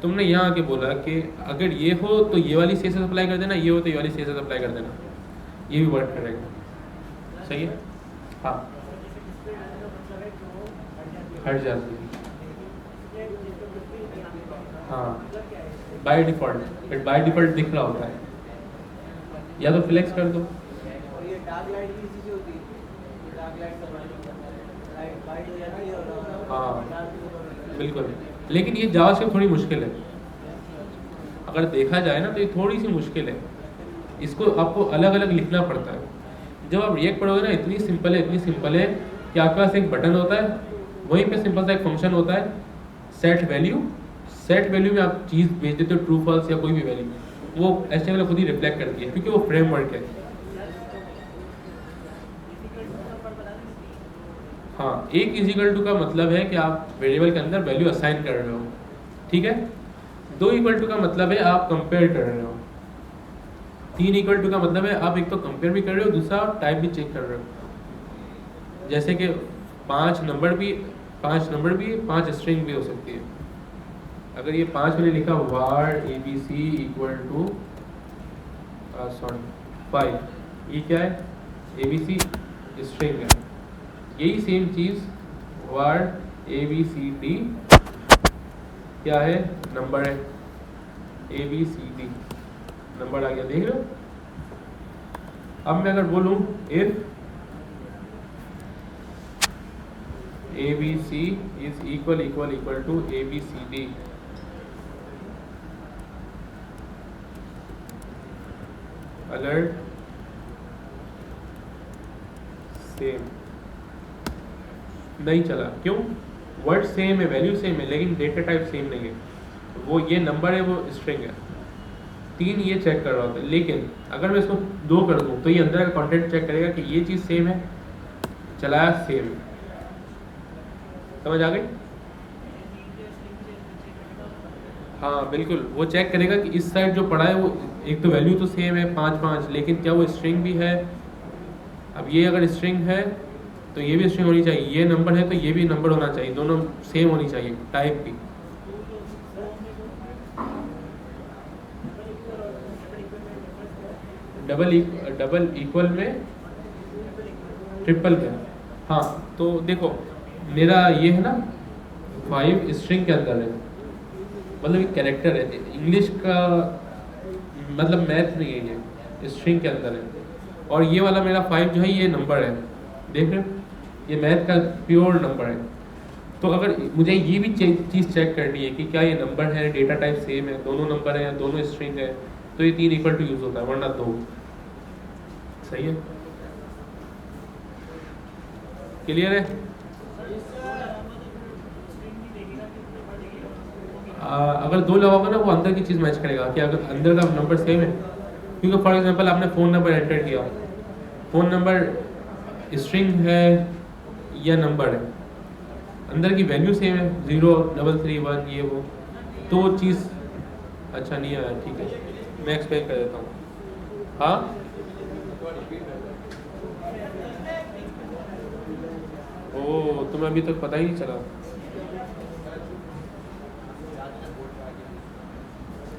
तुमने यहाँ आके बोला कि अगर ये हो तो ये वाली CSS अप्लाई कर देना, ये हो तो ये वाली CSS अप्लाई कर देना, ये भी वर्क करेगा। सही है? हाँ, हट जाती है। हाँ, बाय डिफ़ॉल्ट दिख रहा होता है, या तो फ्लेक्स कर दो। हाँ बिल्कुल, लेकिन ये जावास्क्रिप्ट थोड़ी मुश्किल है, अगर देखा जाए ना तो ये थोड़ी सी मुश्किल है। इसको आपको अलग अलग लिखना पड़ता है। जब आप रिएक्ट पढ़ोगे ना, इतनी सिंपल है कि आपके पास एक बटन होता है, वहीं पे सिंपल सा एक फंक्शन होता है सेट वैल्यू में आप चीज़ भेज देते हो, ट्रू फॉल्स या कोई भी वैल्यू, वो HTML खुद ही रिफ्लेक्ट करती है, क्योंकि वो फ्रेमवर्क है। हाँ, एक इक्वल टू का मतलब है कि आप वेरिएबल के अंदर वैल्यू असाइन कर रहे हो, ठीक है। 2 इक्वल टू का मतलब है आप कंपेयर कर रहे हो। 3 इक्वल टू का मतलब है आप एक तो कंपेयर भी कर रहे हो, दूसरा टाइप भी चेक कर रहे हो। जैसे कि 5 नंबर भी 5 स्ट्रिंग भी हो सकती है। अगर ये 5 मैंने लिखा var abc इक्वल टू 5, ये क्या है? abc स्ट्रिंग है। यही सेम चीज़ var abcd क्या है? नंबर है, abcd नंबर आ गया, देख रहे हो। अब मैं अगर बोलूं if abc is equal to abcd, अगर सेम नहीं चला, क्यों? वर्ड सेम है, वैल्यू सेम है, लेकिन डेटा टाइप सेम नहीं है। वो ये नंबर है, वो स्ट्रिंग है। 3 ये चेक कर रहा होता है, लेकिन अगर मैं इसको 2 कर दूं तो ये अंदर का कंटेंट चेक करेगा कि ये चीज़ सेम है, चलाया सेम। समझ आ गई? हाँ बिल्कुल, वो चेक करेगा कि इस साइड जो पड़ा है वो एक तो वैल्यू तो सेम है 5, लेकिन क्या वो स्ट्रिंग भी है। अब ये अगर स्ट्रिंग है तो ये भी स्ट्रिंग होनी चाहिए, ये नंबर है तो ये भी नंबर होना चाहिए, दोनों सेम होनी चाहिए टाइप की। डबल इक्वल में ट्रिपल में, हाँ तो देखो मेरा ये है ना 5 स्ट्रिंग के अंदर है, मतलब एक कैरेक्टर है इंग्लिश का, मतलब मैथ नहीं है, ये स्ट्रिंग के अंदर है। और ये वाला मेरा 5 जो है ये नंबर है, देख रहे हो, ये मैथ का प्योर नंबर है। तो अगर मुझे ये भी चीज़ चेक करनी है कि क्या ये नंबर है, डेटा टाइप सेम है, दोनों नंबर है, दोनों स्ट्रिंग है, तो ये 3 इक्वल टू यूज़ होता है, वरना 2। सही है, क्लियर है? अगर 2 लगाओगे ना वो अंदर की चीज़ मैच करेगा कि अगर अंदर का नंबर सेम है, क्योंकि फॉर एग्जांपल आपने फ़ोन नंबर एंटर किया, फ़ोन नंबर स्ट्रिंग है या नंबर है, अंदर की वैल्यू सेम है 0 331 ये वो, तो चीज़ अच्छा नहीं आया, ठीक है मैं एक्सप्लेन कर देता हूँ। हाँ ओ तुम्हें अभी तक पता ही नहीं चला,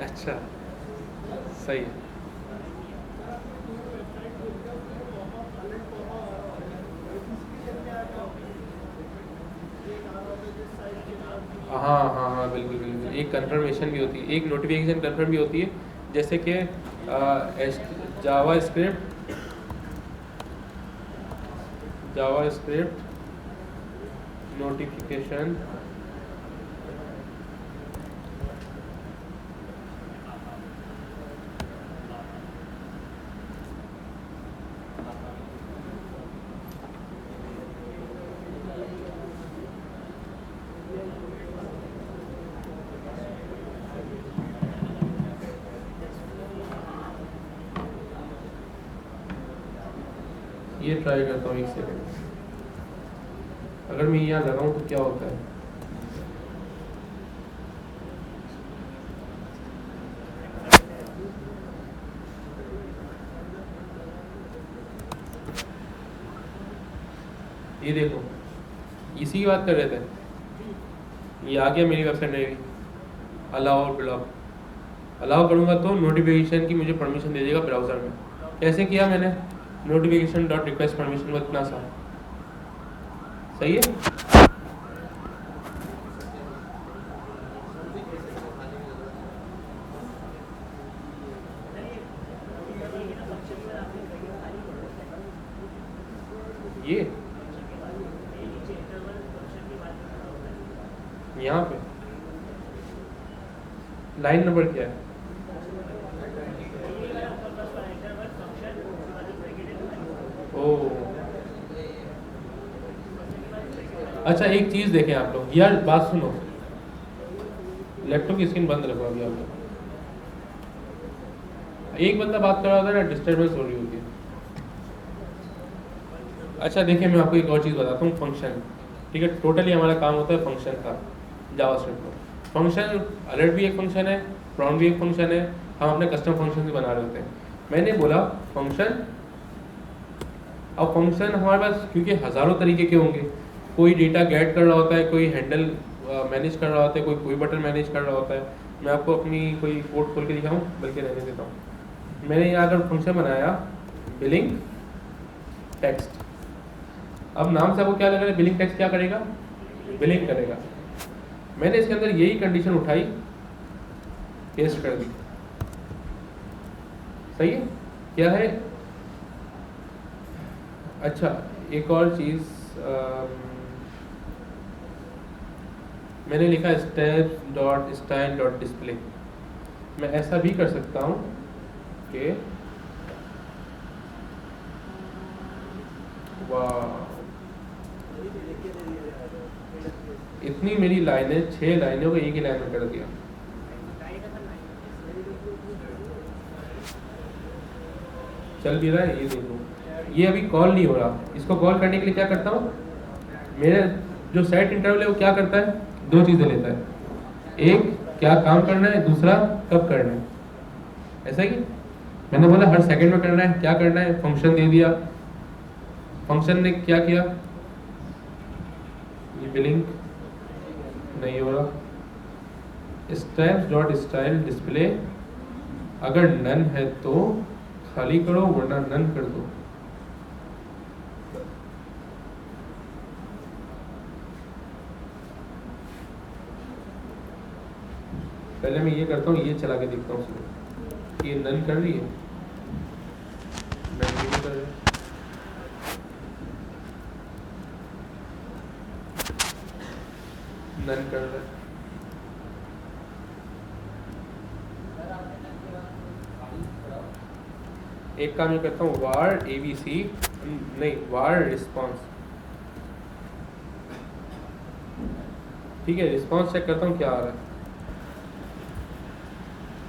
अच्छा सही है। हाँ हाँ हाँ बिल्कुल बिल्कुल, एक कंफर्मेशन भी होती है, एक नोटिफिकेशन कंफर्म भी होती है, जैसे कि जावा स्क्रिप्ट नोटिफिकेशन ये ट्राई करता हूँ 1 सेकेंड, अगर मैं यहाँ लगाऊँ तो क्या होता है। ये देखो इसी की बात कर रहे थे, ये आ गया मेरी वेबसाइट में भी, अलाउ और ब्लॉक। अलाउ करूँगा तो नोटिफिकेशन की मुझे परमिशन दे देगा ब्राउज़र में। कैसे किया मैंने, नोटिफिकेशन डॉट रिक्वेस्ट परमिशन, बस इतना सा, सही है। ये यहाँ पे लाइन नंबर क्या है, ओ अच्छा एक चीज़ देखें आप लोग, यार बात सुनो, लैपटॉप की स्क्रीन बंद रखो अभी आप लोग, एक बंदा बात कर रहा होता है ना, डिस्टर्बेंस हो रही होती है। अच्छा देखिए मैं आपको एक और चीज़ बताता हूँ, फंक्शन, ठीक है, टोटली हमारा काम होता है फंक्शन का जावास्क्रिप्ट में। फंक्शन अलर्ट भी एक फंक्शन है, प्रॉम्प्ट भी एक फंक्शन है, हम अपने कस्टम फंक्शन भी बना रहे होते हैं। मैंने बोला फंक्शन, अब फंक्शन हमारे पास क्योंकि हज़ारों तरीके के होंगे, कोई डेटा गेट कर रहा होता है, कोई हैंडल मैनेज कर रहा होता है, कोई बटन मैनेज कर रहा होता है। मैं आपको अपनी कोई कोड खोल के दिखाऊँ, बल्कि रहने देता हूँ। मैंने यहाँ अगर फंक्शन बनाया बिलिंग टेक्स्ट, अब नाम से आपको क्या लग रहा है, बिलिंग टेक्स्ट क्या करेगा, बिलिंग करेगा। मैंने इसके अंदर यही कंडीशन उठाई, पेस्ट कर दी, सही है, क्या है। अच्छा एक और चीज़, मैंने लिखा step dot style dot display. मैं ऐसा भी कर सकता हूँ कि वाह, इतनी मेरी लाइनें 6 लाइनों को एक ही लाइन में कर दिया। चल भी रहा है, ये देखो, ये अभी कॉल नहीं हो रहा, इसको कॉल करने के लिए क्या करता हूँ, मेरे जो सेट इंटरवल है वो क्या करता है, 2 चीज़ें लेता है, एक क्या काम करना है, दूसरा कब करना है। ऐसा ही मैंने बोला हर सेकंड में करना है, क्या करना है, फंक्शन दे दिया, फंक्शन ने क्या किया, बिलिंग नहीं हो रहा। स्टेप्स डॉट स्टाइल डिस्प्ले, अगर नन है तो खाली करो वरना नन कर दो। पहले मैं ये करता हूँ, ये चला के देखता हूँ उसमें ये नन कर रही है, नन नहीं कर रही है। नन कर रहा है। एक काम ये करता हूँ, वार abc नहीं वार रिस्पॉन्स, ठीक है, रिस्पॉन्स चेक करता हूँ क्या आ रहा है।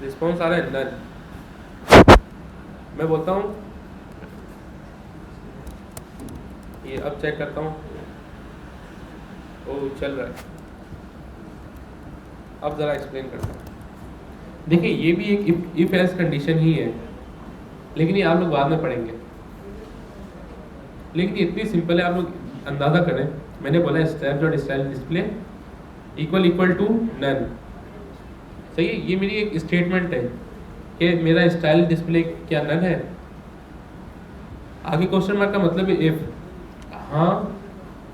रिस्पॉन्स आ रहा है नन। मैं बोलता हूँ ये, अब चेक करता हूँ, ओ चल रहा है। अब ज़रा एक्सप्लेन करता हूँ। देखिए ये भी एक इफ एल्स कंडीशन ही है, लेकिन ये आप लोग बाद में पढ़ेंगे। लेकिन ये इतनी सिंपल है, आप लोग अंदाज़ा करें। मैंने बोला step dot style display equal to none, सही है। ये मेरी एक स्टेटमेंट है कि मेरा स्टाइल डिस्प्ले क्या नन है। आगे क्वेश्चन मार्क का मतलब है इफ, हाँ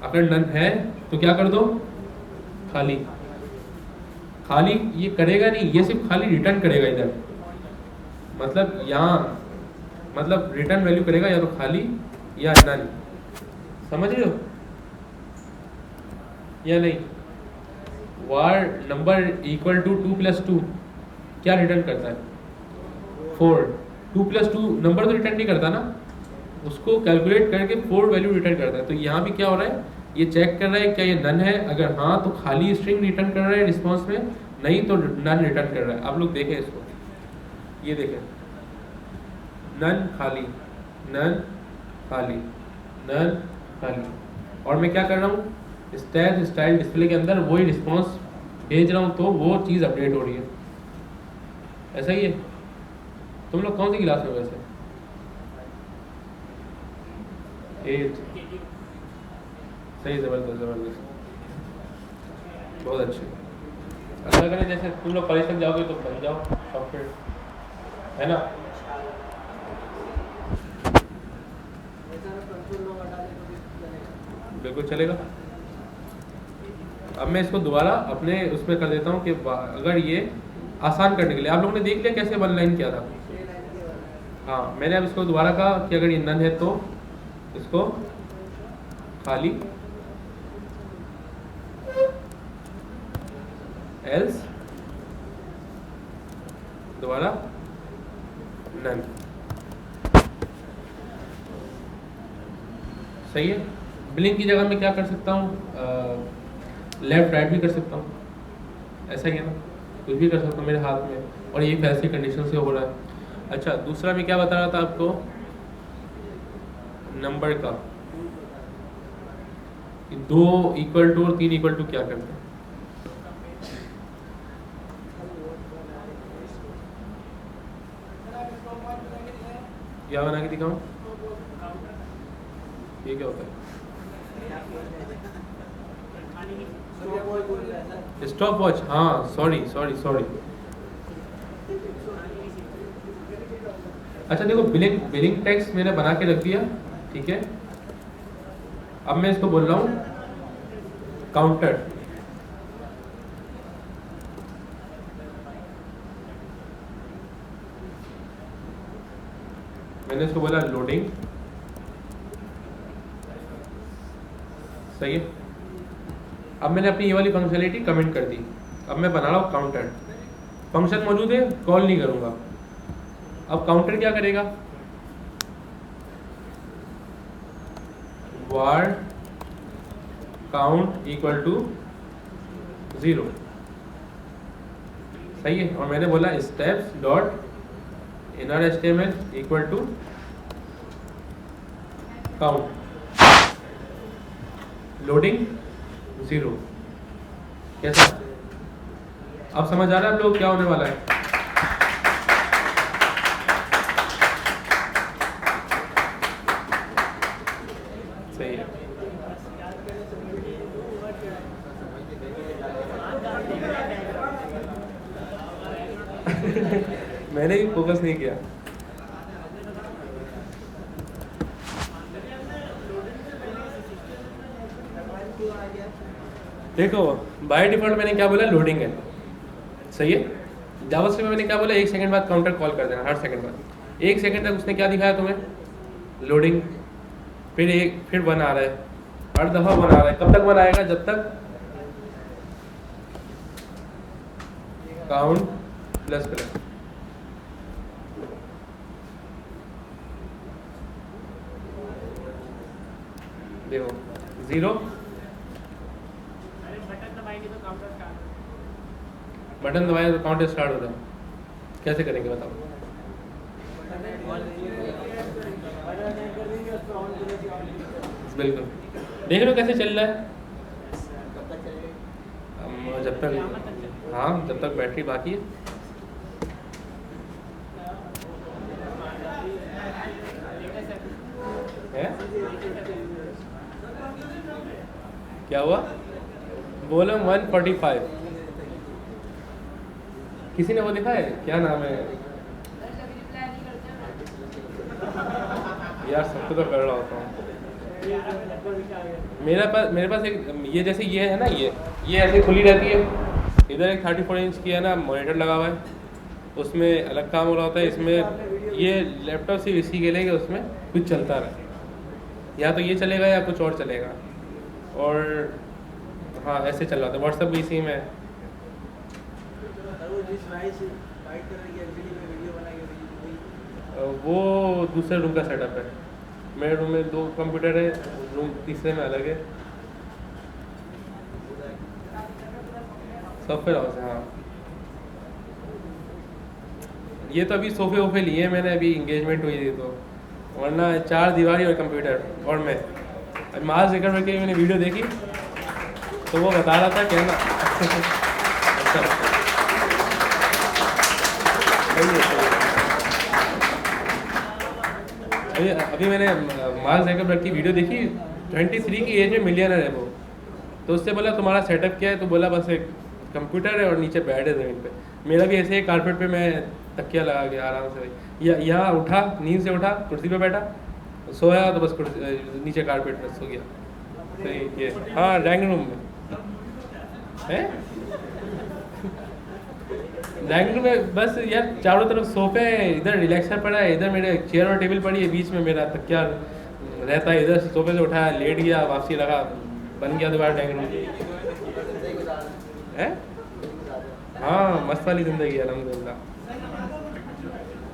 अगर नन है तो क्या कर दो, खाली। खाली ये करेगा नहीं, ये सिर्फ खाली रिटर्न करेगा इधर, मतलब यहाँ, मतलब रिटर्न वैल्यू करेगा या तो खाली या नन। समझ रहे हो या नहीं। वार नंबर इक्वल टू 2 + 2 क्या रिटर्न करता है, 4। 2 + 2 नंबर तो रिटर्न नहीं करता ना, उसको कैलकुलेट करके 4 वैल्यू रिटर्न करता है। तो यहाँ भी क्या हो रहा है, ये चेक कर रहा है क्या ये नन है, अगर हाँ तो खाली स्ट्रिंग रिटर्न कर रहा है रिस्पॉन्स में, नहीं तो नन रिटर्न कर रहा है। आप लोग देखें इसको, ये देखें, नन खाली, नन खाली, नन खाली, और मैं क्या कर रहा हूँ, स्टेप स्टाइल डिस्प्ले के अंदर वही रिस्पॉन्स भेज रहा हूँ, तो वो चीज़ अपडेट हो रही है। ऐसा ही है। तुम लोग कौन सी क्लास में वैसे, 8, सही, ज़बरदस्त ज़बरदस्त, बहुत अच्छे। अल्लाह करे जैसे तुम लोग कॉलेज तक जाओगे तो बन जाओ सॉफ्टवेयर, है ना। बिल्कुल चलेगा। अब मैं इसको दोबारा अपने उसमें कर देता हूँ कि अगर ये आसान करने के लिए, आप लोगों ने देख लिया कैसे 1 लाइन किया था। हाँ मैंने अब इसको दोबारा कहा कि अगर ये नन है तो इसको खाली, एल्स दोबारा नन, सही है। ब्लिंक की जगह मैं क्या कर सकता हूँ, लेफ्ट राइट भी कर सकता हूँ, ऐसा ही है ना, कुछ भी कर सकता हूँ मेरे हाथ में, और ये ऐसी कंडीशन से हो रहा है। अच्छा दूसरा मैं क्या बता रहा था आपको, नंबर का 2 = 2 और 3 = 2 क्या करते हैं, क्या बना के दिखाऊं, ये क्या होता है, स्टॉप वॉच। हाँ सॉरी सॉरी सॉरी। अच्छा देखो, बिलिंग टेक्स्ट मैंने बना के रख दिया, ठीक है। अब मैं इसको बोल रहा हूँ काउंटर, मैंने इसको बोला लोडिंग, सही है। अब मैंने अपनी ये वाली फंक्शनलिटी कमेंट कर दी। अब मैं बना रहा हूँ काउंटर, फंक्शन मौजूद है, कॉल नहीं करूँगा। अब काउंटर क्या करेगा, var count = 0, सही है। और मैंने बोला steps dot inner HTML = count, loading 0। कैसा, अब समझ आ रहा है आप लोग क्या होने वाला है। सही है। फोकस नहीं किया। देखो बाय डिफॉल्ट मैंने क्या बोला, लोडिंग है, सही है। जावास्क्रिप्ट में मैंने क्या बोला, 1 सेकंड बाद काउंटर कॉल कर देना, हर सेकंड बाद 1 सेकंड तक उसने क्या दिखाया तुम्हें, लोडिंग। फिर 1 आ रहा है, हर दफ़ा 1 आ रहा है। कब तक 1 आएगा, जब तक काउंट प्लस प्लस। देखो 0, बटन दबाए तो काउंट स्टार्ट होता है। कैसे करेंगे बताओ? बिल्कुल, देख लो कैसे चल रहा है। जब तक, हाँ जब तक बैटरी बाकी है। क्या हुआ, वॉल्यूम 145। किसी ने वो लिखा है, क्या नाम है यार, सबको तो कर रहा होता हूँ। मेरे पास एक ये जैसे ये है ना, ये ऐसे खुली रहती है। इधर एक 34 इंच की है ना मॉनिटर लगा हुआ है, उसमें अलग काम हो रहा होता है। इसमें ये लैपटॉप सिर्फ इसी के लिए कि उसमें कुछ चलता रहे, या तो ये चलेगा या कुछ और चलेगा। और हाँ ऐसे चल रहा था, व्हाट्सएप भी इसी में है। वो दूसरे रूम का सेटअप है। मेरे रूम में 2 कंप्यूटर है, रूम तीसरे में अलग है। सॉफ्टवेयर हाउस है, हाँ। ये तो अभी सोफे वोफे लिए हैं मैंने, अभी इंगेजमेंट हुई थी तो, वरना 4 दीवारी और कंप्यूटर और मैं। मार्क ज़करबर्ग की मैंने वीडियो देखी तो वो बता रहा था कहना अच्छा अभी मैंने मार्क ज़करबर्ग की वीडियो देखी, 23 की एज में मिलियनर है वो। तो उससे बोला तुम्हारा सेटअप क्या है, तो बोला बस एक कंप्यूटर है और नीचे बेड है ज़मीन पे। मेरा भी ऐसे ही कारपेट पे मैं तकिया लगा के आराम से, यहाँ उठा, नींद से उठा, कुर्सी पे बैठा, सोया तो बस नीचे कारपेट पे सो गया। तो ये हाँ ड्राइंग रूम में है, ड्राइंग रूम में बस यार चारों तरफ सोफे हैं, इधर रिलैक्सर पड़ा है, इधर मेरे चेयर और टेबल पड़ी है, बीच में मेरा तकिया रहता है। इधर सोफे से उठाया, लेट गया, वापसी लगा, बन गया दोबारा ड्राइंग रूम है। हाँ मस्त वाली ज़िंदगी है अल्हम्दुलिल्लाह।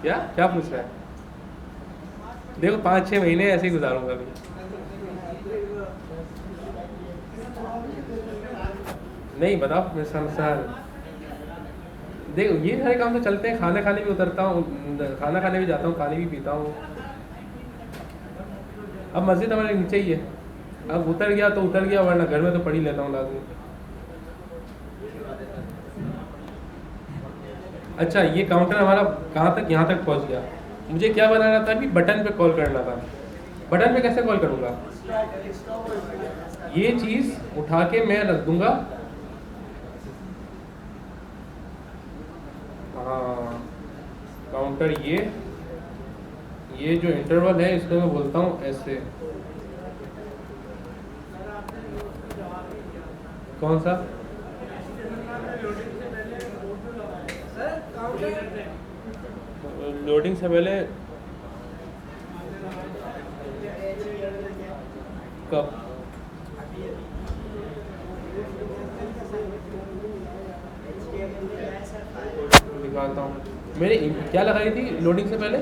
क्या क्या पूछ रहा है? देखो 5-6 महीने ऐसे ही गुजारूंगा अभी। नहीं बताओ मेरे संसार, देखो ये सारे काम तो चलते हैं। खाना खाने भी उतरता हूँ, खाना खाने भी जाता हूँ, पानी भी पीता हूँ। अब मस्जिद हमारे नीचे ही है, अब उतर गया तो उतर गया, वरना घर में तो पढ़ ही लेता हूँ लाजमी। अच्छा ये काउंटर हमारा कहाँ तक, यहाँ तक पहुँच गया। मुझे क्या बनाना था अभी, बटन पे कॉल करना था। बटन पे कैसे कॉल करूँगा, ये चीज़ उठा के मैं रख दूंगा। हाँ काउंटर, ये जो इंटरवल है इसको मैं बोलता हूँ ऐसे। कौन सा? लोडिंग से पहले कब? निकालता हूँ। मेरे क्या लगाई थी लोडिंग से पहले?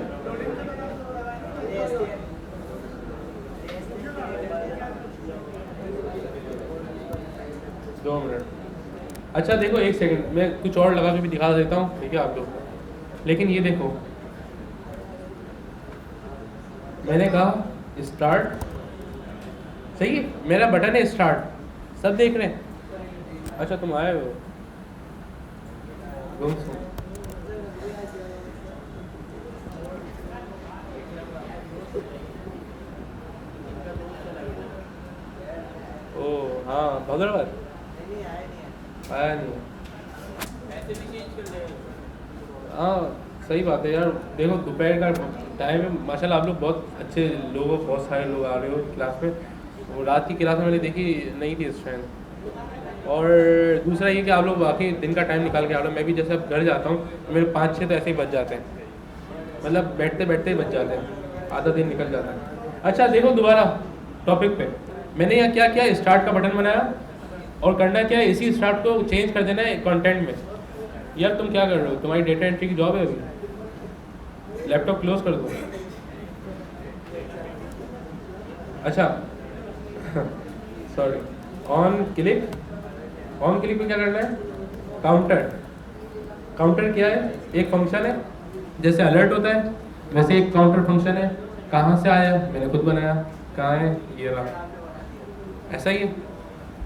दो मिनट। अच्छा देखो 1 सेकंड, मैं कुछ और लगा के भी दिखा देता हूँ, ठीक है आप लोग। लेकिन ये देखो मैंने कहा स्टार्ट, सही है, मेरा बटन है स्टार्ट, सब देख रहे हैं। अच्छा तुम आए हो, ओ हाँ भद्राबाद आया नहीं। हाँ सही बात है यार। देखो दोपहर का टाइम है, माशाल्लाह आप लोग बहुत अच्छे लोग हो, बहुत सारे लोग आ रहे हो क्लास में। वो रात की क्लास में मैंने देखी नहीं थी स्ट्रेंथ। और दूसरा ये कि आप लोग वाकई दिन का टाइम निकाल के आ रहे हो। मैं भी जैसे अब घर जाता हूँ तो मेरे 5-6 तो ऐसे ही बच जाते हैं, मतलब बैठते बैठते ही बच जाते हैं, आधा दिन निकल जाता है। अच्छा देखो दोबारा टॉपिक पे, मैंने यहाँ क्या किया, स्टार्ट का बटन बनाया और करना क्या है, इसी स्टार्ट को चेंज कर देना है कंटेंट में। यार तुम क्या कर रहे हो, तुम्हारी डेटा एंट्री की जॉब है अभी, लैपटॉप क्लोज कर दो। अच्छा सॉरी, ऑन क्लिक पे क्या करना है, काउंटर। काउंटर क्या है, एक फंक्शन है, जैसे अलर्ट होता है वैसे एक काउंटर फंक्शन है। कहाँ से आया, मैंने खुद बनाया। कहाँ है, ये रहा। ऐसा ही है,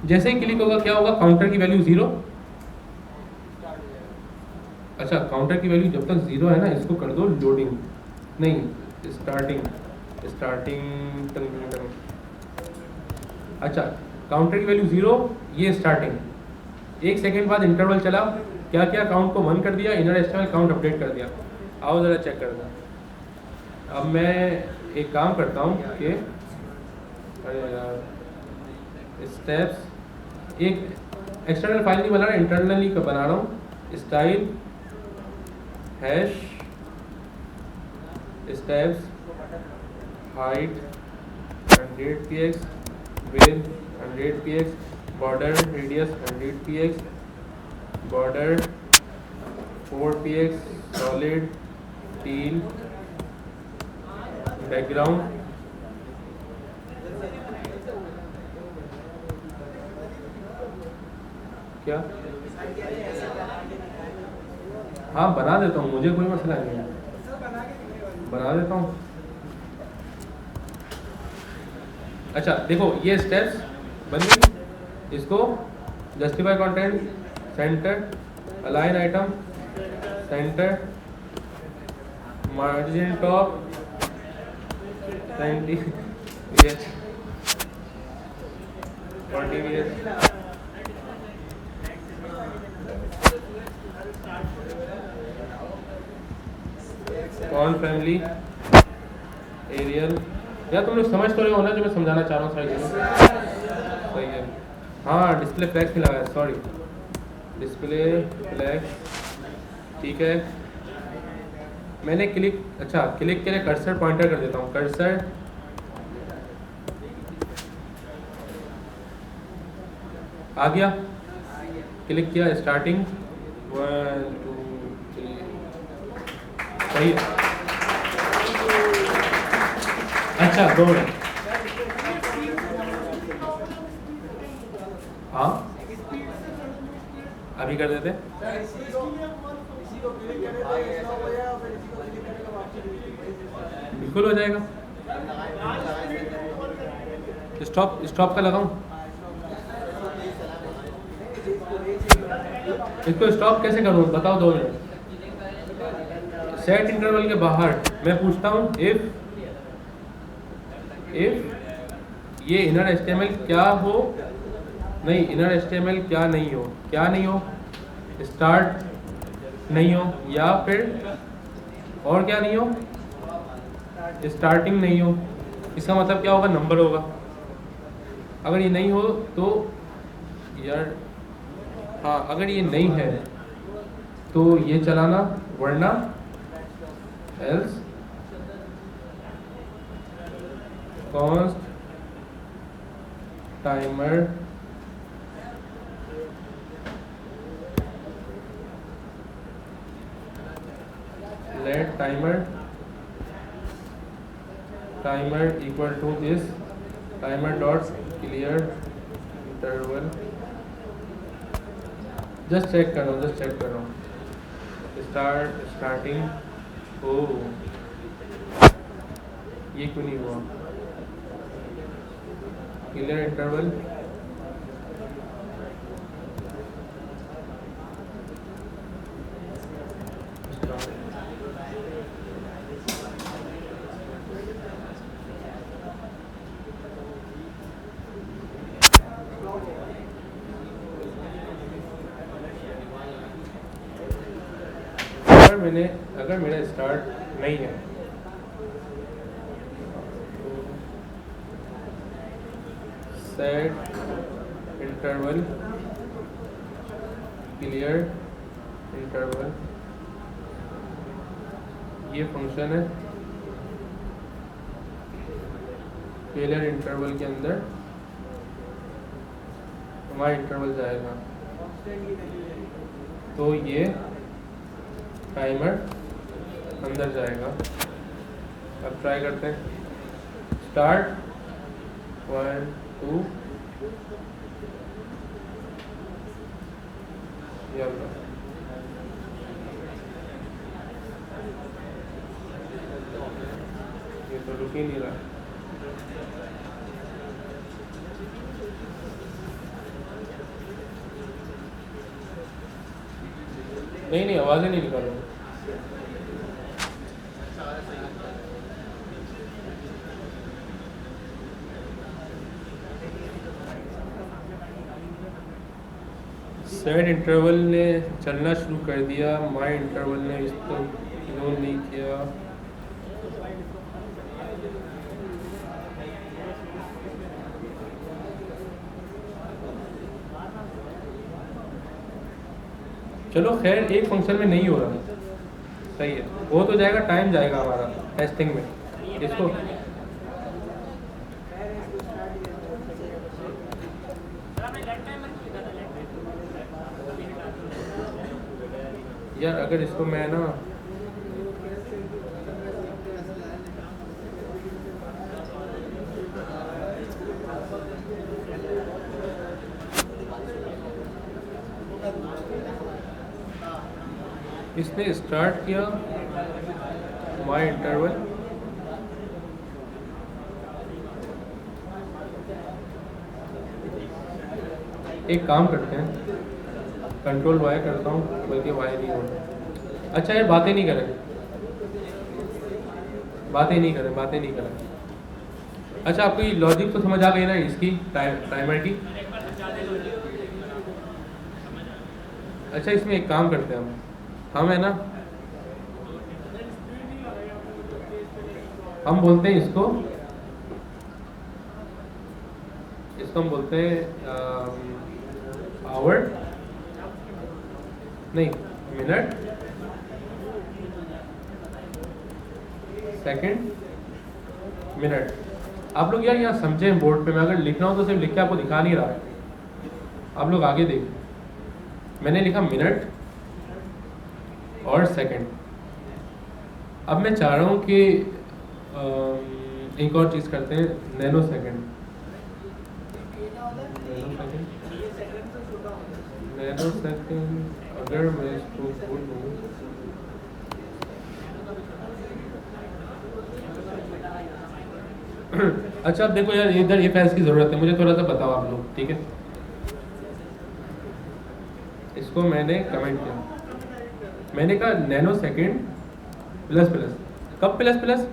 जैसे ही क्लिक होगा क्या होगा, काउंटर की वैल्यू 0। अच्छा काउंटर की वैल्यू जब तक 0 है ना, इसको कर दो लोडिंग, नहीं स्टार्टिंग अच्छा काउंटर की वैल्यू 0, ये स्टार्टिंग। 1 सेकेंड बाद इंटरवल चला, क्या क्या काउंट को 1 कर दिया, इनर एस्टिमेट काउंट अपडेट कर दिया। आओ ज़रा चेक कर दो। अब मैं एक काम करता हूँ कि अरे यार स्टेप्स, एक एक्सटर्नल फाइल नहीं बना रहा, इंटरनली का बना रहा हूँ। Style hash steps height 100 px, width 100 px, border radius 100 px, border 4 px, solid teal, background क्या, हाँ बना देता हूँ, मुझे कोई मसला नहीं है, बना देता हूँ। अच्छा देखो ये स्टेप्स बन गई, इसको justify content, centre, align item, centre, margin top 90 VH 40 VH, font family Arial. यार तुम लोग समझ तो रहे हो ना जो मैं समझाना चाह रहा हूँ सारी चीज़ें, सही है। हाँ डिस्प्ले फ्लैग्स भी लगाया, सॉरी डिस्प्ले फ्लैग्स, ठीक है। मैंने क्लिक, अच्छा क्लिक के लिए कर्सर पॉइंटर कर देता हूँ, कर्सर आ गया, क्लिक किया, स्टार्टिंग 1 2 3, सही है। अच्छा 2 मिनट, हाँ अभी कर देते, बिल्कुल हो जाएगा। स्टॉप का लगाऊं, इसको स्टॉप कैसे करूं बताओ, 2 मिनट। सेट इंटरवल के बाहर मैं पूछता हूं इफ ये इनर एचटीएमएल क्या हो, नहीं इनर एचटीएमएल क्या नहीं हो, क्या नहीं हो, स्टार्ट नहीं हो, या फिर और क्या नहीं हो, स्टार्टिंग नहीं हो। इसका मतलब क्या होगा, नंबर होगा। अगर ये नहीं हो तो यार, हाँ अगर ये नहीं है तो ये चलाना, वरना else const timer let timer equal to this timer dot clear interval. Just check कर रहा हूँ, स्टार्टिंग, ओ ये क्यों नहीं हुआ, क्लियर इंटरवल, मैंने, अगर मेरा स्टार्ट नहीं है सेट इंटरवल क्लियर इंटरवल, ये फंक्शन है, क्लियर इंटरवल के अंदर हमारा इंटरवल जाएगा तो ये टाइमर अंदर जाएगा। अब ट्राई करते हैं, स्टार्ट 1 2 ये तो रुक ही नहीं रहा। नहीं आवाज़ें नहीं निकाल रहा। सेट इंटरवल ने चलना शुरू कर दिया, माई इंटरवल ने इसको इग्नोर नहीं किया। चलो खैर, एक फंक्शन में नहीं हो रहा, सही है, वो तो जाएगा, टाइम जाएगा हमारा टेस्टिंग में। इसको यार अगर इसको मैं ना इसने स्टार्ट किया माई इंटरवल, एक काम करते हैं, कंट्रोल वाई करता हूँ, बल्कि वाई नहीं होता। अच्छा यार बातें नहीं करें। अच्छा आपको ये लॉजिक तो समझ आ गई ना इसकी, टाइमर की। अच्छा इसमें एक काम करते हैं हम है ना, हम बोलते हैं इसको हम बोलते हैं आवर, नहीं मिनट, सेकंड, मिनट। आप लोग यार यहाँ समझें, बोर्ड पे मैं अगर लिख रहा हूँ तो सिर्फ लिख के आपको दिखा नहीं रहा है, आप लोग आगे देखिए। मैंने लिखा मिनट और सेकंड। अब मैं चाह रहा हूँ कि एक और चीज़ करते हैं, नैनो सेकंड। नैनो सेकंड अगर मैं इसको बोलूँ, अच्छा अब देखो यार, इधर ये फैंस की ज़रूरत है, मुझे थोड़ा सा बताओ आप लोग, ठीक है। इसको मैंने कमेंट किया, मैंने कहा नैनो सेकंड प्लस प्लस। कब प्लस प्लस?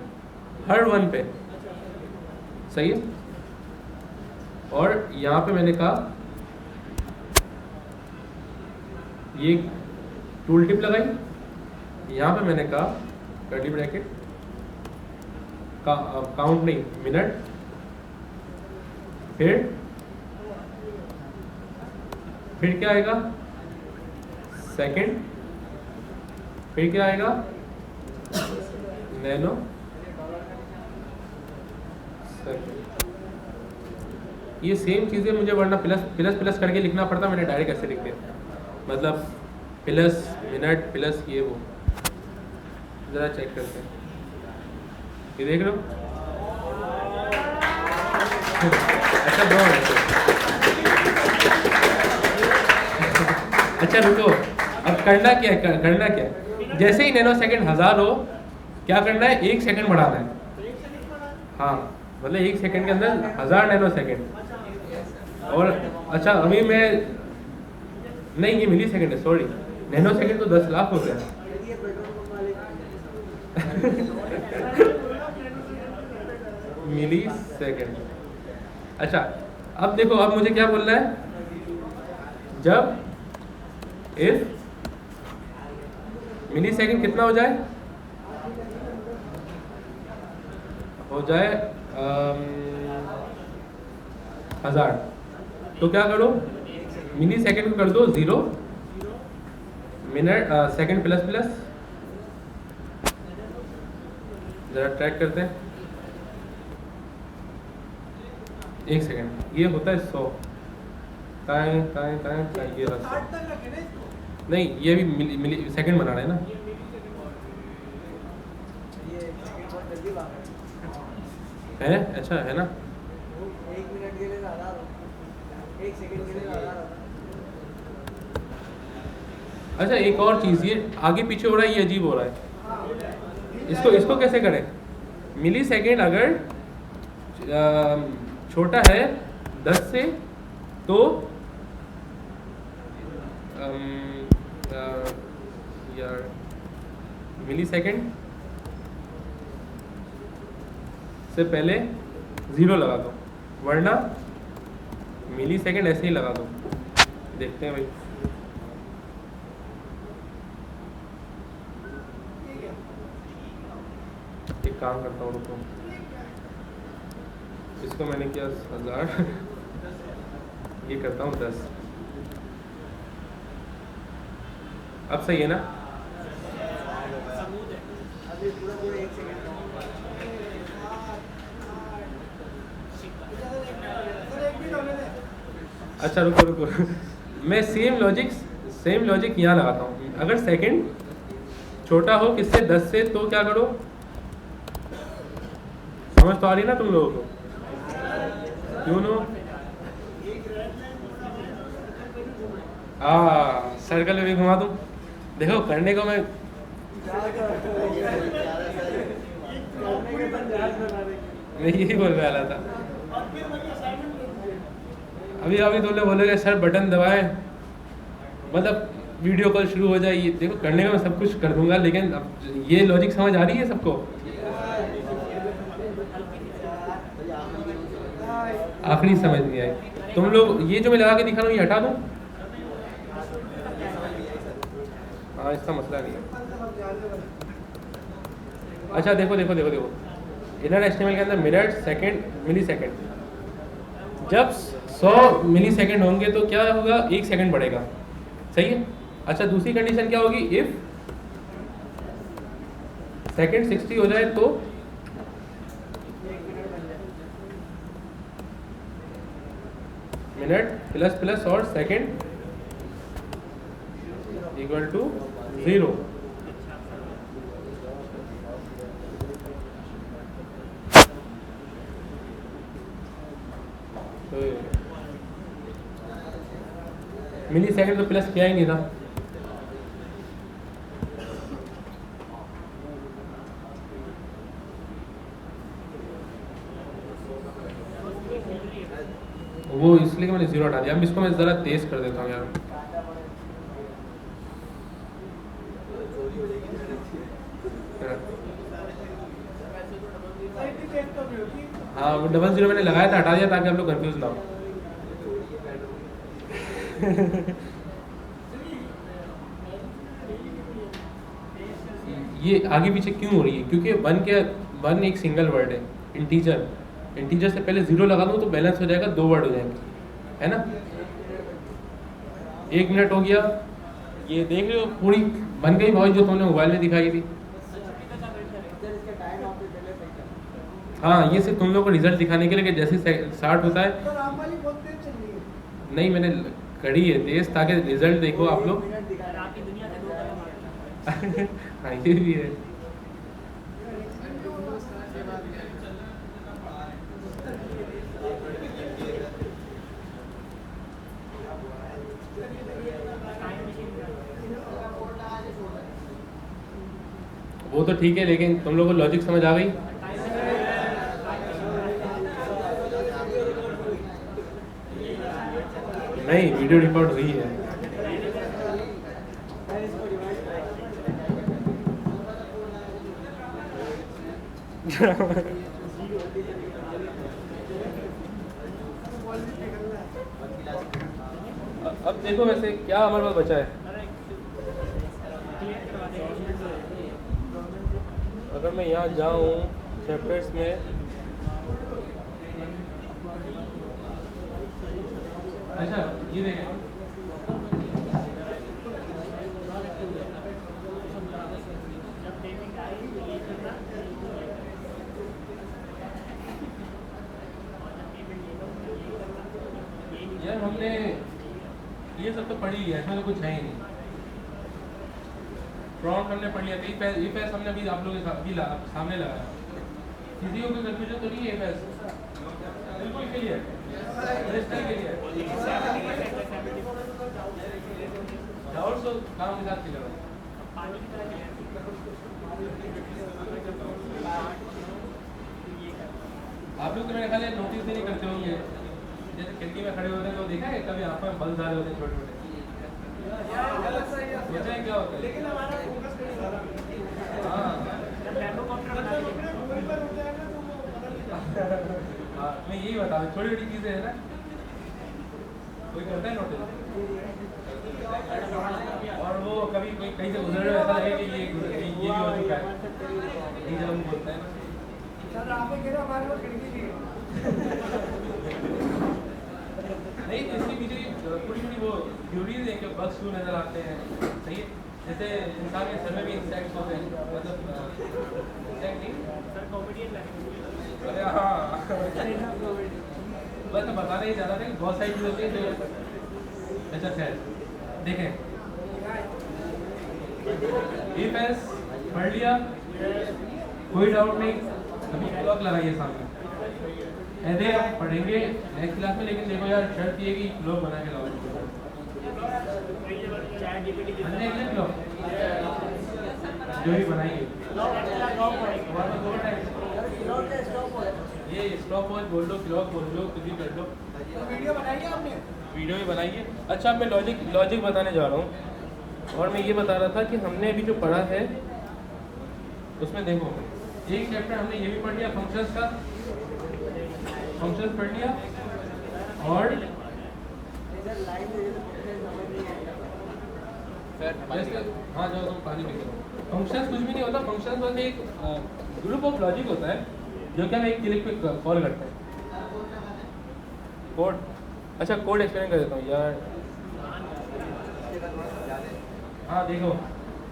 हर वन पे, सही है। और यहाँ पे मैंने कहा ये टूल टिप लगाई, यहाँ पे मैंने कहा कर्ली ब्रैकेट का काउंट नहीं, मिनट, फिर क्या आएगा, सेकंड, फिर क्या आएगा, नैनो सेकंड। ये सेम चीज़ें मुझे वरना प्लस प्लस प्लस करके लिखना पड़ता, मैंने डायरेक्ट ऐसे लिख दिया, मतलब प्लस मिनट प्लस ये वो। ज़रा चेक करते हैं, ये देख लो। अच्छा दो अच्छा रुको, अब करना क्या है, करना क्या है, जैसे ही नैनो सेकंड 1000 हो, क्या करना है, 1 सेकंड बढ़ाना है। हाँ मतलब 1 सेकंड के अंदर 1000 नैनो सेकंड। और अच्छा अभी मैं नहीं, ये मिली सेकंड है, सॉरी, नैनो सेकंड तो 10 लाख हो गया। मिली सेकंड। अच्छा अब देखो, अब मुझे क्या बोलना है, जब इफ मिली सेकेंड कितना हो जाए? हो जाए 1000। तो क्या करो, मिली सेकेंड को कर दो 0, मिनट सेकेंड प्लस प्लस, जरा ट्रैक करते हैं, 1 सेकेंड, ये होता है 100। ये रहा, नहीं ये भी मिली सेकेंड बना रहे हैं ना, है अच्छा है ना। 1 मिनट के लिए 1000, 1 सेकंड के लिए 1000। अच्छा एक और चीज़, ये आगे पीछे हो रहा है, ये अजीब हो रहा है, इसको कैसे करें? मिली सेकेंड अगर छोटा है 10 से तो यार मिली सेकेंड से पहले 0 लगा दो, वरना मिली सेकेंड ऐसे ही लगा दो। देखते हैं भाई, एक काम करता हूँ, रुको, इसको मैंने किया 1000, ये करता हूँ 10। अब सही है ना? अभी पूरा 1 सेकंड। अच्छा रुको, मैं सेम लॉजिक यहाँ लगाता हूँ। अगर सेकंड छोटा हो किससे, 10 से, तो क्या करो? समझ तो आ रही ना तुम लोगों को? क्यों नो? सर्कल में भी घुमा दूँ, देखो करने को मैं यही बोल रहा था। अभी तुम लोग बोलोगे सर बटन दबाएं, मतलब वीडियो कॉल शुरू हो जाए, ये देखो करने का मैं सब कुछ कर दूंगा, लेकिन अब ये लॉजिक समझ आ रही है सबको? आखिरी समझ नहीं आई। तुम लोग ये जो मैं लगा के दिखा रहा हूँ ये हटा दूँ? हाँ इसका मसला नहीं है। अच्छा देखो इनर एस्टिमेट के अंदर मिनट, सेकंड, मिली सेकंड, जब 100 मिली सेकंड होंगे तो क्या होगा? 1 सेकंड बढ़ेगा, सही है। अच्छा दूसरी कंडीशन क्या होगी? इफ सेकंड 60 हो जाए तो मिनट प्लस प्लस और सेकंड इक्वल टू 0। तो मिली सेकंड तो प्लस किया ही नहीं था। वो इसलिए मैंने 0 हटा दिया। अब इसको मैं ज़रा तेज कर देता हूँ यार। हाँ वो 00 मैंने लगाया था, हटा दिया ताकि आप लोग कंफ्यूज ना हो। ये आगे पीछे क्यों हो रही है? क्योंकि वन एक सिंगल वर्ड है, इंटीजर से पहले 0 लगा दूँ तो बैलेंस हो जाएगा, 2 वर्ड हो जाएंगे, है ना। 1 मिनट हो गया, ये देख रहे हो पूरी बन गई वॉइस जो तुमने मोबाइल में दिखाई थी। हाँ ये सिर्फ तुम लोगों को रिजल्ट दिखाने के लिए कि जैसे स्टार्ट होता है। नहीं मैंने करी है तेज ताकि रिजल्ट देखो आप लोग। हाँ ये भी है। वो तो ठीक है, लेकिन तुम लोगों को लॉजिक समझ आ गई? नहीं वीडियो रिकॉर्ड हुई है। अब देखो वैसे क्या हमारे पास बचा है। अगर मैं यहाँ जाऊँ चैप्टर्स में, अच्छा ये देखें, यार हमने ये सब तो पढ़ ही लिया, इसमें तो कुछ है ही नहीं। प्रॉम्प्ट हमने पढ़ लिया, ये पैस हमने अभी आप लोगों के सामने लगाया। किसी को कोई कंफ्यूजन तो नहीं है? पैस बिल्कुल क्लियर, क्रिस्टल क्लियर, डाउट्स तो काम के साथ क्लियर हो। आप लोग तो मेरे ख्याल नोटिस भी नहीं करते होंगे, जैसे खिड़की में खड़े होते हैं तो देखा है कभी आंखों में बल्ब डाले होते हैं छोटे छोटे, सोचा है क्या होता है? हाँ हाँ, मैं यही बता रहा हूँ, छोटी छोटी चीज़ें है ना, कोई करता है नोटिस। और वो कभी कोई कहीं से गुजर रहे ऐसा लगे कि ये भी हो चुका है, यही जब हम बोलते हैं नहीं, तो इसके पीछे थोड़ी थोड़ी वो थ्योरीज है कि बग्स क्यों नजर आते हैं, सही है? जैसे इंसान के सर में भी इंसेक्ट्स होते हैं, मतलब इंसेक्ट नहीं, अरे हाँ बस बताने ही ज़्यादा था कि बहुत सारी चीज़ होती है जो, अच्छा खैर देखें, ये पैस पढ़ लिया, कोई डाउट नहीं। अभी क्लॉक लगाइए सामने, ऐसे आप पढ़ेंगे नेक्स्ट क्लास में, लेकिन देखो यार शर्त ये कि क्लॉक बना के लाओ। क्लॉक जो भी बनाएंगे ये स्टॉप वॉच बोल लो, क्लॉक बोल लो, कुछ भी कर लो। वीडियो बनाइए आपने, वीडियो भी बनाइए। अच्छा मैं लॉजिक बताने जा रहा हूँ, और मैं ये बता रहा था कि हमने अभी जो पढ़ा है उसमें देखो, एक चैप्टर हमने ये भी पढ़ लिया फंक्शंस का, फंक्शंस पढ़ लिया, और हाँ जाओ तुम पानी पी लो। फंक्शंस कुछ भी नहीं होता, फंक्शंस बस एक ग्रुप ऑफ लॉजिक होता है जो कि हम एक क्लिक पे कॉल करते हैं। कोड, अच्छा कोड एक्सप्लेन कर देता हूँ यार। हाँ देखो,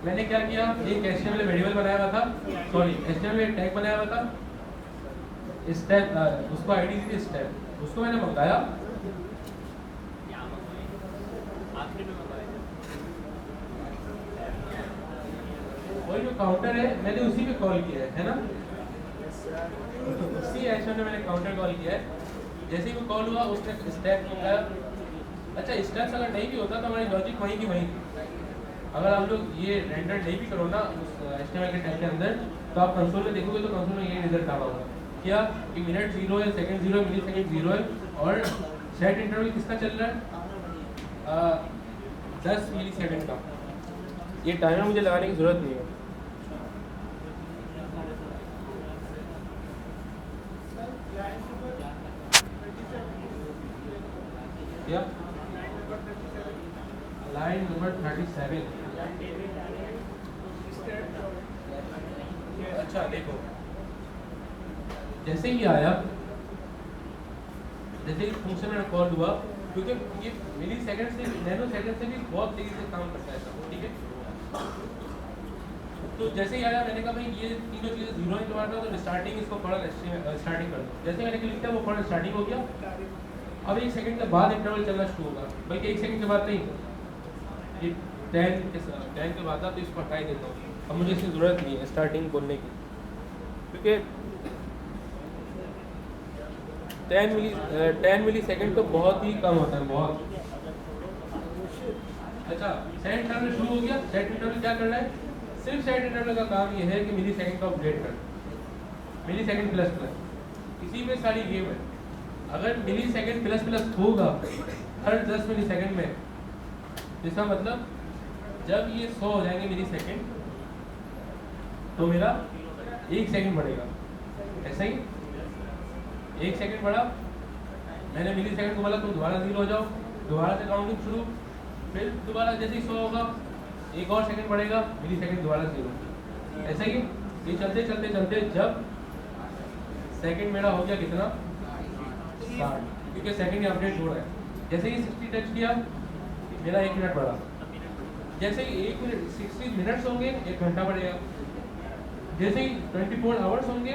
मैंने क्या किया, एक HTML वेरिएबल बनाया हुआ था, सॉरी HTML में टैग बनाया हुआ था, स्टेप, उसको आईडी दी थी स्टेप, उसको मैंने मंगाया, वही जो काउंटर है मैंने उसी पे कॉल किया है ना, उसी एक्शन में मैंने काउंटर कॉल किया है। जैसे ही वो कॉल हुआ उसने स्टेप मंगाया। अच्छा स्टेप्स अगर नहीं भी होता तो हमारी लॉजिक वहीं की वहीं थी। अगर आप लोग ये रेंडर नहीं भी करो ना उस HTML के टैग के अंदर, तो आप कंसोल में देखोगे तो कंसोल में ये रिजल्ट आ होगा क्या कि मिनट 0 है, सेकंड 0 है, मिली सेकंड 0 है, और सेट इंटरवल किसका चल रहा है, 10 मिली सेकंड का। ये टाइमर मुझे लगाने की ज़रूरत नहीं है। क्या लाइन नंबर 37, अच्छा देखो, जैसे ही आया, जैसे ही फंक्शन में कॉल हुआ, क्योंकि ये मिली सेकंड से, नैनो सेकंड से भी बहुत तेजी से काम करता है सब, ठीक है? तो जैसे ही आया मैंने कहा भाई ये तीनों चीज़ें जीरो ही मारता है, तो स्टार्टिंग इसको फौरन स्टार्टिंग कर दो। जैसे मैंने क्लिक किया वो फौरन स्टार्टिंग हो गया। अब 1 सेकंड के बाद इंटरवल चलना शुरू होगा, बल्कि 1 सेकंड के बाद नहीं, ये 10 के बाद था, तो इसको हटा ही देता हूँ। अब मुझे इसकी ज़रूरत नहीं है स्टार्टिंग बोलने की, क्योंकि 10 मिली सेकंड तो बहुत ही कम होता है, बहुत। अच्छा सेट इंटरवल शुरू हो गया। सेट इंटरवल क्या करना है, सिर्फ सेट इंटरवल का काम ये है कि मिली सेकंड का अपडेट करना, मिली सेकंड प्लस प्लस, इसी में सारी गेम है। अगर मिली सेकंड प्लस प्लस होगा हर 10 मिली सेकंड में, इसका मतलब जब ये 100 हो जाएंगे मिली सेकंड तो मेरा 1 सेकंड बढ़ेगा, ऐसा ही 1 सेकंड बढ़ा, मैंने मिली सेकंड को बोला तुम दोबारा 0 हो जाओ, दोबारा से काउंटिंग शुरू, फिर दोबारा जैसे ही 100 होगा एक और सेकंड बढ़ेगा, मिली सेकंड दोबारा 0। ऐसा ही ये चलते चलते चलते जब सेकंड मेरा हो गया कितना 60, क्योंकि सेकंड अपडेट हो रहा है। जैसे ही 60 टच किया मेरा 1 मिनट बढ़ा, जैसे ही 1 मिनट 60 मिनट्स होंगे 1 घंटा बढ़ेगा, जैसे ही 24 आवर्स होंगे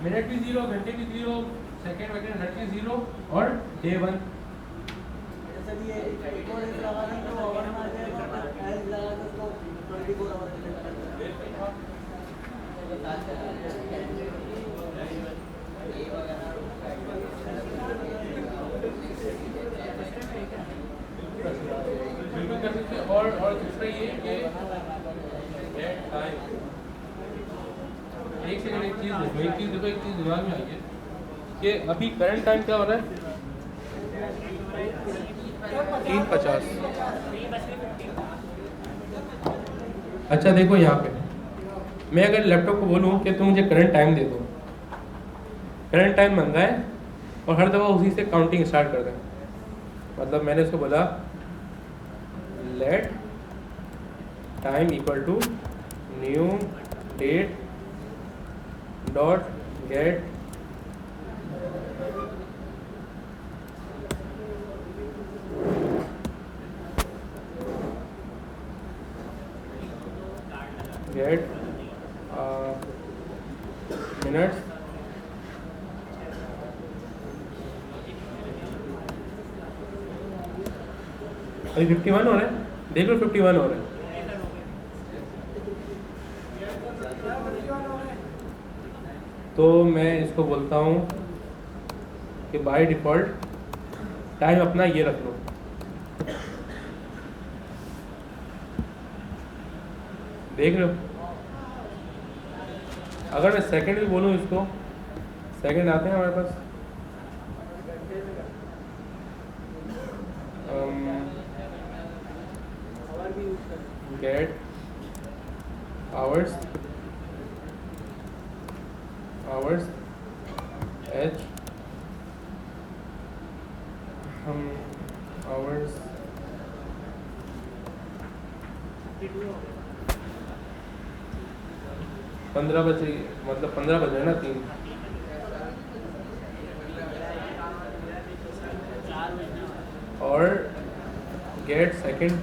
मिनट भी 0, घंटे भी 0, सेकंड वगैरह हट के 0 और डे 1। जैसे कि ये एक और ऐसा लगा था तो ओवर में आ जाएगा, एज लगा था तो 24 आवर्स बिल्कुल कर सकते हैं। और दूसरा ये कि एक सेकंड, एक चीज़ दिमाग में आई है कि अभी करंट टाइम क्या हो रहा है 3:50। अच्छा देखो यहाँ पे मैं अगर लैपटॉप को बोलूँ कि तुम मुझे करंट टाइम दे दो, करंट टाइम मंगा है और हर दफ़ा उसी से काउंटिंग स्टार्ट कर दें। मतलब मैंने उसको बोला let time equal to new date dot get minutes अभी 51 हो रहा है, देख लो 51 हो रहा है। तो मैं इसको बोलता हूँ कि बाय डिफ़ॉल्ट टाइम अपना ये रख लो। देख लो अगर मैं सेकंड भी बोलूँ इसको, सेकंड आते हैं हमारे पास गेट आवर्स एच हम आवर्स 15 बजे, मतलब 15 बजे है ना 3, और गेट सेकंड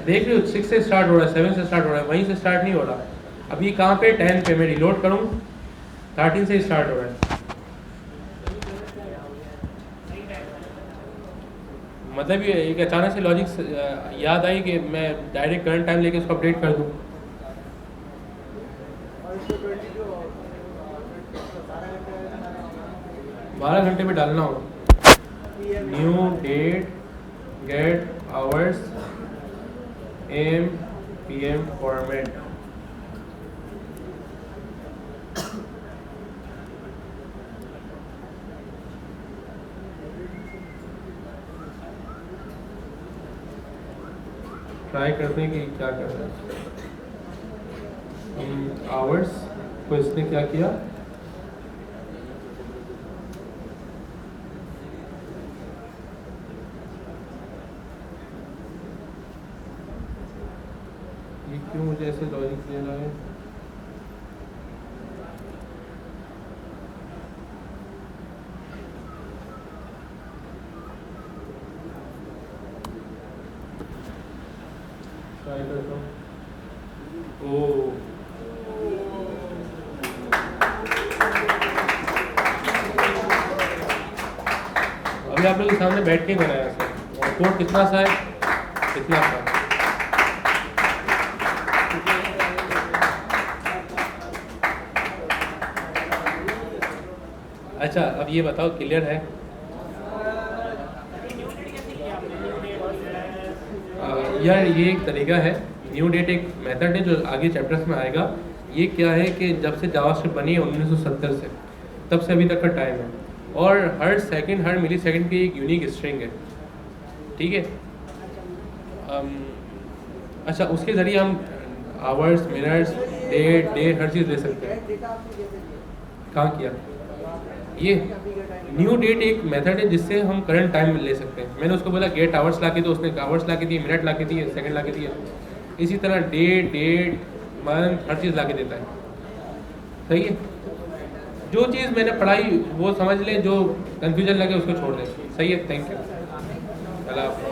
देख रहे हो 6 से स्टार्ट हो रहा है, 7 से स्टार्ट हो रहा है, वहीं से स्टार्ट नहीं हो रहा। अब ये कहाँ पे 10 पे मैं रिलोड करूँ 13 से स्टार्ट हो रहा है। मतलब ये एक अचानक से लॉजिक याद आई कि मैं डायरेक्ट करंट टाइम लेके इसको अपडेट कर दूँ। और इसको 20 जो 12 घंटे में डालना हो, new date get hours AM PM format. Try करते हैं कि क्या कर रहा है। आवर्स को इसने क्या किया, ये क्यों मुझे ऐसे लॉजिक दे रहा है। ट्राई करता हूँ। ओ अभी आप लोग के सामने बैठ के बनाया सर, और कोड कितना सा है, कितना सा। अच्छा अब ये बताओ क्लियर है। यार ये एक तरीका है, न्यू डेट एक मेथड है जो आगे चैप्टर्स में आएगा ये क्या है कि जब से जावास्क्रिप्ट बनी है 1970 से, तब से अभी तक का टाइम है, और हर सेकंड, हर मिली सेकंड की एक यूनिक स्ट्रिंग है, ठीक है। अच्छा, उसके ज़रिए हम आवर्स, मिनट्स, डेट, डे, हर चीज़ ले सकते हैं। डेटा आपने कैसे दिया? कहाँ किया ये? न्यू डेट एक मेथड है जिससे हम करंट टाइम ले सकते हैं। मैंने उसको बोला गेट आवर्स ला के दो, उसने आवर्स ला के दिए, मिनट ला के दिए, सेकंड ला के दिए। इसी तरह डेट, मंथ, हर चीज़ ला के देता है। सही है। जो चीज़ मैंने पढ़ाई वो समझ लें, जो कन्फ्यूजन लगे उसको छोड़ दें। सही है, थैंक यू। अल्लाह हाफ़िज़।